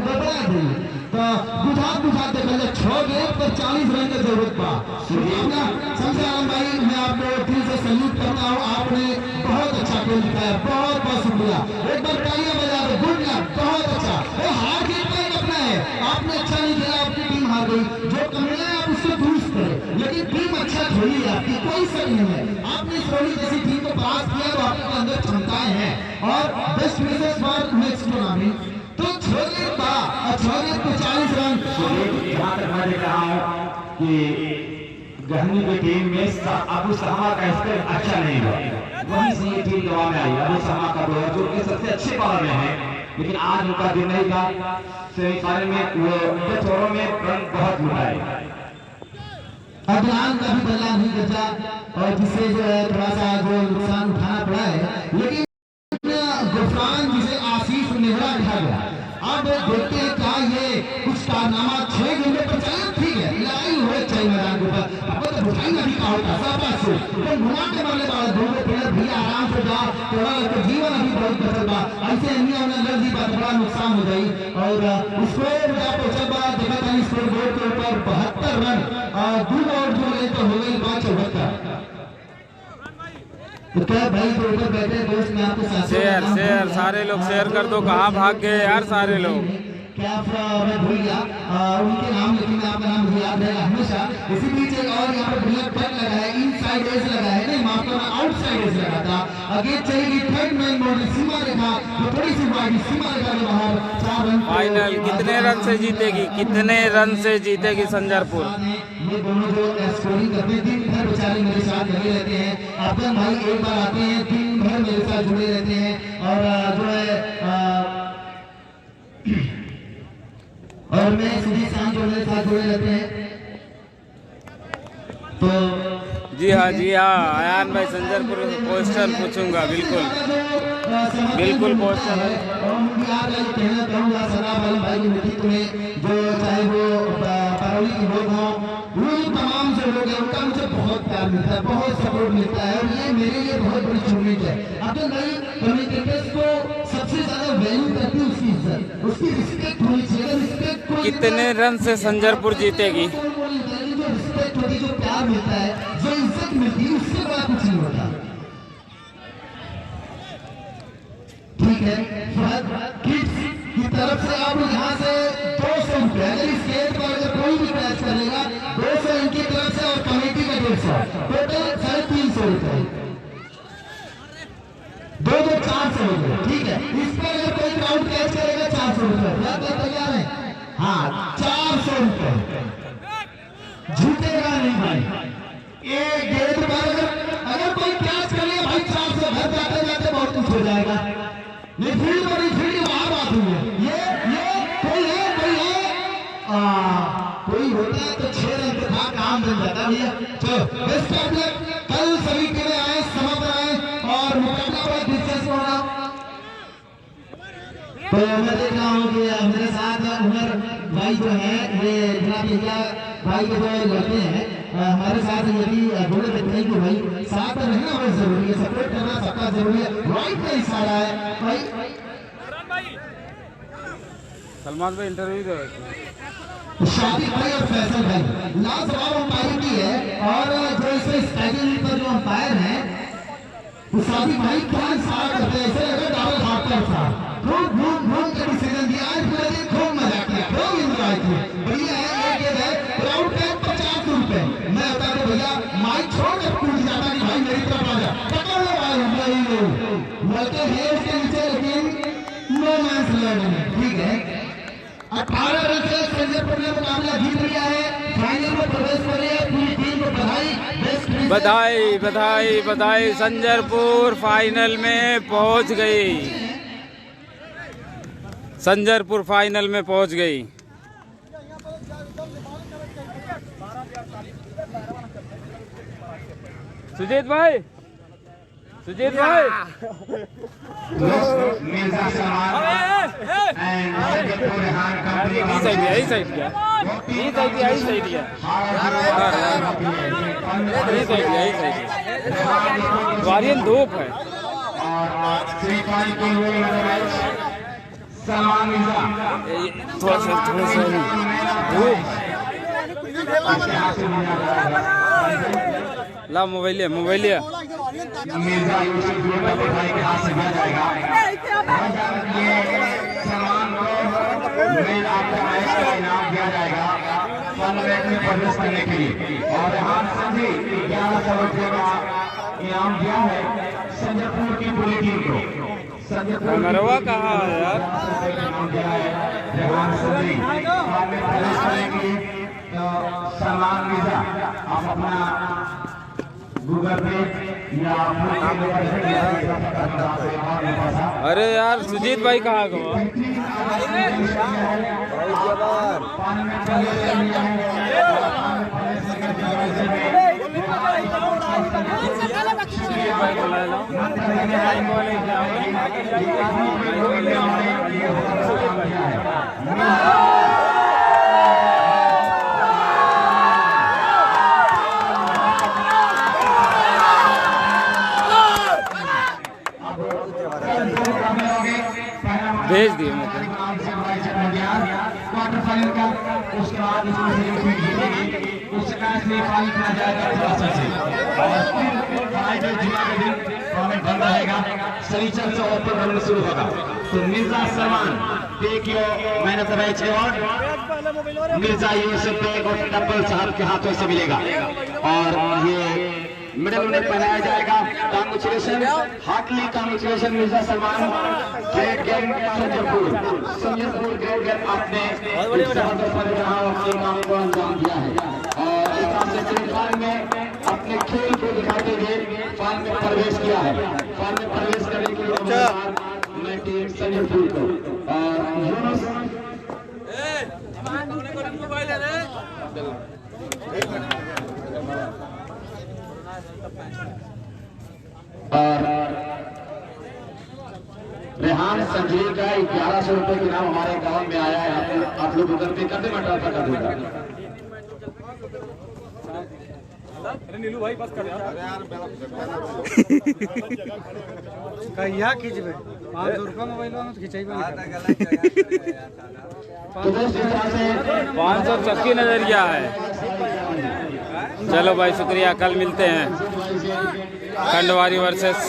बढ़ा देंगे तो बुझाते पहले 6 गेंद पर 40 रन की जरूरत पा। समझे आलम भाई, मैं आपको दिल से सैल्यूट करता हूँ, आपने बहुत अच्छा खेल दिखाया, बहुत बहुत शुक्रिया। एक बार तालियां बजा दो, गुड लक, बहुत अच्छा। हार जीत का एक अपना है, आपने अच्छा नहीं खेला, आपकी टीम हार गई, जो कमियां है आप उससे दुरुस्त करें, लेकिन टीम अच्छा खेली है आपकी, कोई शक नहीं है। आपने सोनी जैसी टीम को पास किया तो आपके अंदर क्षमताएं हैं, और बेस्ट विशेष फॉर नेक्स्ट टूर्नामेंट। तो 6 गेंद पा और 6 गेंद पे 40 रन। जहाँ तक मैं देख रहा हूँ कि गहनी की टीम में अबू समा का स्कोर अच्छा नहीं हुआ, वहीं से ये टीम दवा में आई। अबू समा का बॉलर जो कि सबसे अच्छे बॉलर में है, लेकिन आज उनका दिन नहीं था। सेमीफाइनल में वो 10 ओवरों में रन बहुत लुटाए। अभियान का भी बल्ला नहीं बचा और जिसे जो है थोड़ा सा जो नुकसान उठाना पड़ा है, लेकिन गुफरान जिसे आशीष नेहरा लिखा गया। अब देखते हैं क्या ये कुछ कारनामा 6 गेंदों पर चला, ठीक है लड़ाई हो चाहिए मैदान के ऊपर, अब तो बुझाई नहीं का होता शाबाश से तो घुमा के मारने वाले दोनों प्लेयर भी आराम से जा, थोड़ा तो जीवन अभी बहुत बचल बा, ऐसे अन्य लर्जी बात बड़ा नुकसान हो जाई। और स्कोर जब पहुंचल बा देखा था स्कोर बोर्ड के ऊपर 72 रन, 2 ओवर जो रहे तो हो गई 74। तो क्या भाई जो ऊपर बैठे दोस्त मैं आपको शेयर सारे लोग शेयर कर दो, कहाँ भाग गए यार सारे लोग। क्या मैं भूल गया उनके नाम, लेकिन आपका नाम मुझे याद रहेगा हमेशा। इसी बीच एक और यहाँ पर ब्लैक बैक लगा है, इनसाइड एज लगा है, नहीं माफ करना आउटसाइड एज लगा था। आगे चलेगी थर्ड मैन मॉडल सीमा रेखा, तो थोड़ी सी वाइड सीमा रेखा के बाहर 4 रन। फाइनल कितने रन से जीतेगी, कितने रन से जीतेगी संजरपुर? ये दोनों जो स्कोरिंग करते हैं दिन भर बेचारे मेरे साथ लगे रहते हैं। अफजल भाई एक बार आते हैं, दिन भर मेरे साथ जुड़े रहते हैं और जो है और मैं सुधीर शाम जो मेरे साथ जुड़े रहते हैं। तो जी हाँ आयान भाई संजरपुर क्वेश्चन पूछूंगा, बिल्कुल क्वेश्चन है। कहना चाहूँगा सदाब आलम भाई के नेतृत्व में, जो चाहे वो पारौली के लोग हों, वो तमाम जो लोग हैं उनका मुझे बहुत प्यार मिलता है, बहुत सपोर्ट मिलता है और ये मेरे लिए बहुत बड़ी अचीवमेंट है। अब्दुल भाई कम्युनिकेटर्स को सबसे ज्यादा वैल्यू करती है उसकी इज्जत, उसकी रिस्पेक्ट होनी चाहिए। रिस्पेक्ट कितने रन से संजरपुर जीतेगी? जो रिस्पेक्ट होती है, जो प्यार मिलता है, जो इज्जत मिलती है, उससे बड़ा कुछ नहीं होता। ठीक है, किड्स की तरफ से आप यहाँ से 200 रुपए, अगर इस गेट पर अगर कोई भी कैच करेगा 200 इनकी तरफ से और कमेटी का 150, टोटल 350 रुपए, 400 रुपए। ठीक है, इस पर अगर कोई क्राउड कैच करेगा 400 रुपए। क्या बात तैयार है? हाँ 400 रुपए, झूठेगा नहीं भाई। एक गेट पर अगर कोई कैच कर लिया भाई 400, घर जाते जाते बहुत कुछ हो जाएगा। ये फील्ड और फील्ड बाहर बात हुई है। ये कोई होता है तो 6 रन पे था, काम बन जाता भैया। चलो बेस्ट ऑफ लक, कल सभी टीमें आए, समय पर आए और मुकाबला बड़ा दिलचस्प होगा। तो मैं देख रहा हूँ कि मेरे साथ उमर भाई जो है, ये भैया भाई के जो लड़के हैं हमारे साथ, यदि जुड़े रहते हैं कि भाई साथ रहना बहुत जरूरी है, सपोर्ट करना सबका जरूरी है। राइट का इशारा है भाई। सलमान भाई इंटरव्यू दे। शादी भाई और फैसल भाई लाजवाब अंपायर की है और जो इसमें स्ट्राइकिंग पर जो अंपायर है वो शादी भाई क्या इशारा करते हैं, ऐसे लगे डबल हार्टर था। घूम के डिसीजन दिया, आज पूरे दिन खूब मजा किया, खूब एंजॉय किया। बढ़िया है, एक गेम है, क्राउड पे 50 रुपए। मैं बता दूं भैया, माइक छोड़ के कूद जाता कि भाई मेरी तरफ आ जा, पकड़ लो भाई, लड़के हैं उसके नीचे, लेकिन नो मैंस लैंड में। ठीक है, 18 रन से संजरपुर ने मुकाबला जीत लिया है, फाइनल में प्रवेश कर लिया। पूरी टीम को बधाई। बधाई संजरपुर फाइनल में पहुंच गई। संजरपुर फाइनल में पहुंच गई। सुजीत भाई वारियन धूप है। थोड़ा सा धूप ला मोबाइल मिर्जा यूसुफ ग्लोबल बधाई के हाथ से दिया जाएगा। ये सम्मान को मेल आपका मैच का इनाम दिया जाएगा फन मैच में प्रवेश करने के लिए। और यहाँ सभी 1100 रुपये का इनाम दिया है संजरपुर की पूरी टीम को। संजरपुर नरवा कहाँ है यार? इनाम दिया है रेहान सभी फन में प्रवेश करने के लिए। तो सलमान मिर्जा आप अपना गूगल पे या अरे यार सुजीत भाई कहाँ गए? भेज दिए क्वार्टर फाइनल का, उसके बाद उसका सेमीफाइनल किया जाएगा खिलासा से और फिर फाइनल जुमा के दिन टूर्नामेंट बंद रहेगा। शनिचर से ओपन रन शुरू होगा। तो Mirza Salman take your man of the match award Mirza Yusuf Baig और डब्बल साहब के हाथों से मिलेगा और ये मेडल उन्हें पहनाया जाएगा। Congratulation, heartly congratulation Mirza Salman, great game Sanjaypur great game, आपने अपने काम को अंजाम दिया है और इस काम से फाइनल में अपने खेल को दिखाते हुए फाइनल में प्रवेश किया है। फाइनल में प्रवेश करने के लिए मैं टीम संजयपुर को और यूनुस और रेहान संजय का 1100 रुपए के नाम हमारे अकाउंट में आया है। आप लोग गूगल पे कर दे, मैं ट्रांसफर कर दूंगा। अरे नीलू भाई बस कर यार कहिया खींचबे 500 रुपया मोबाइल में तो खिंचाई तो दोस्तों 500 सबकी नजरिया है। चलो भाई शुक्रिया, कल मिलते हैं खंडवारी वर्सेस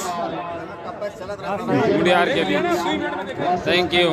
मुंडियार के बीच। Thank you.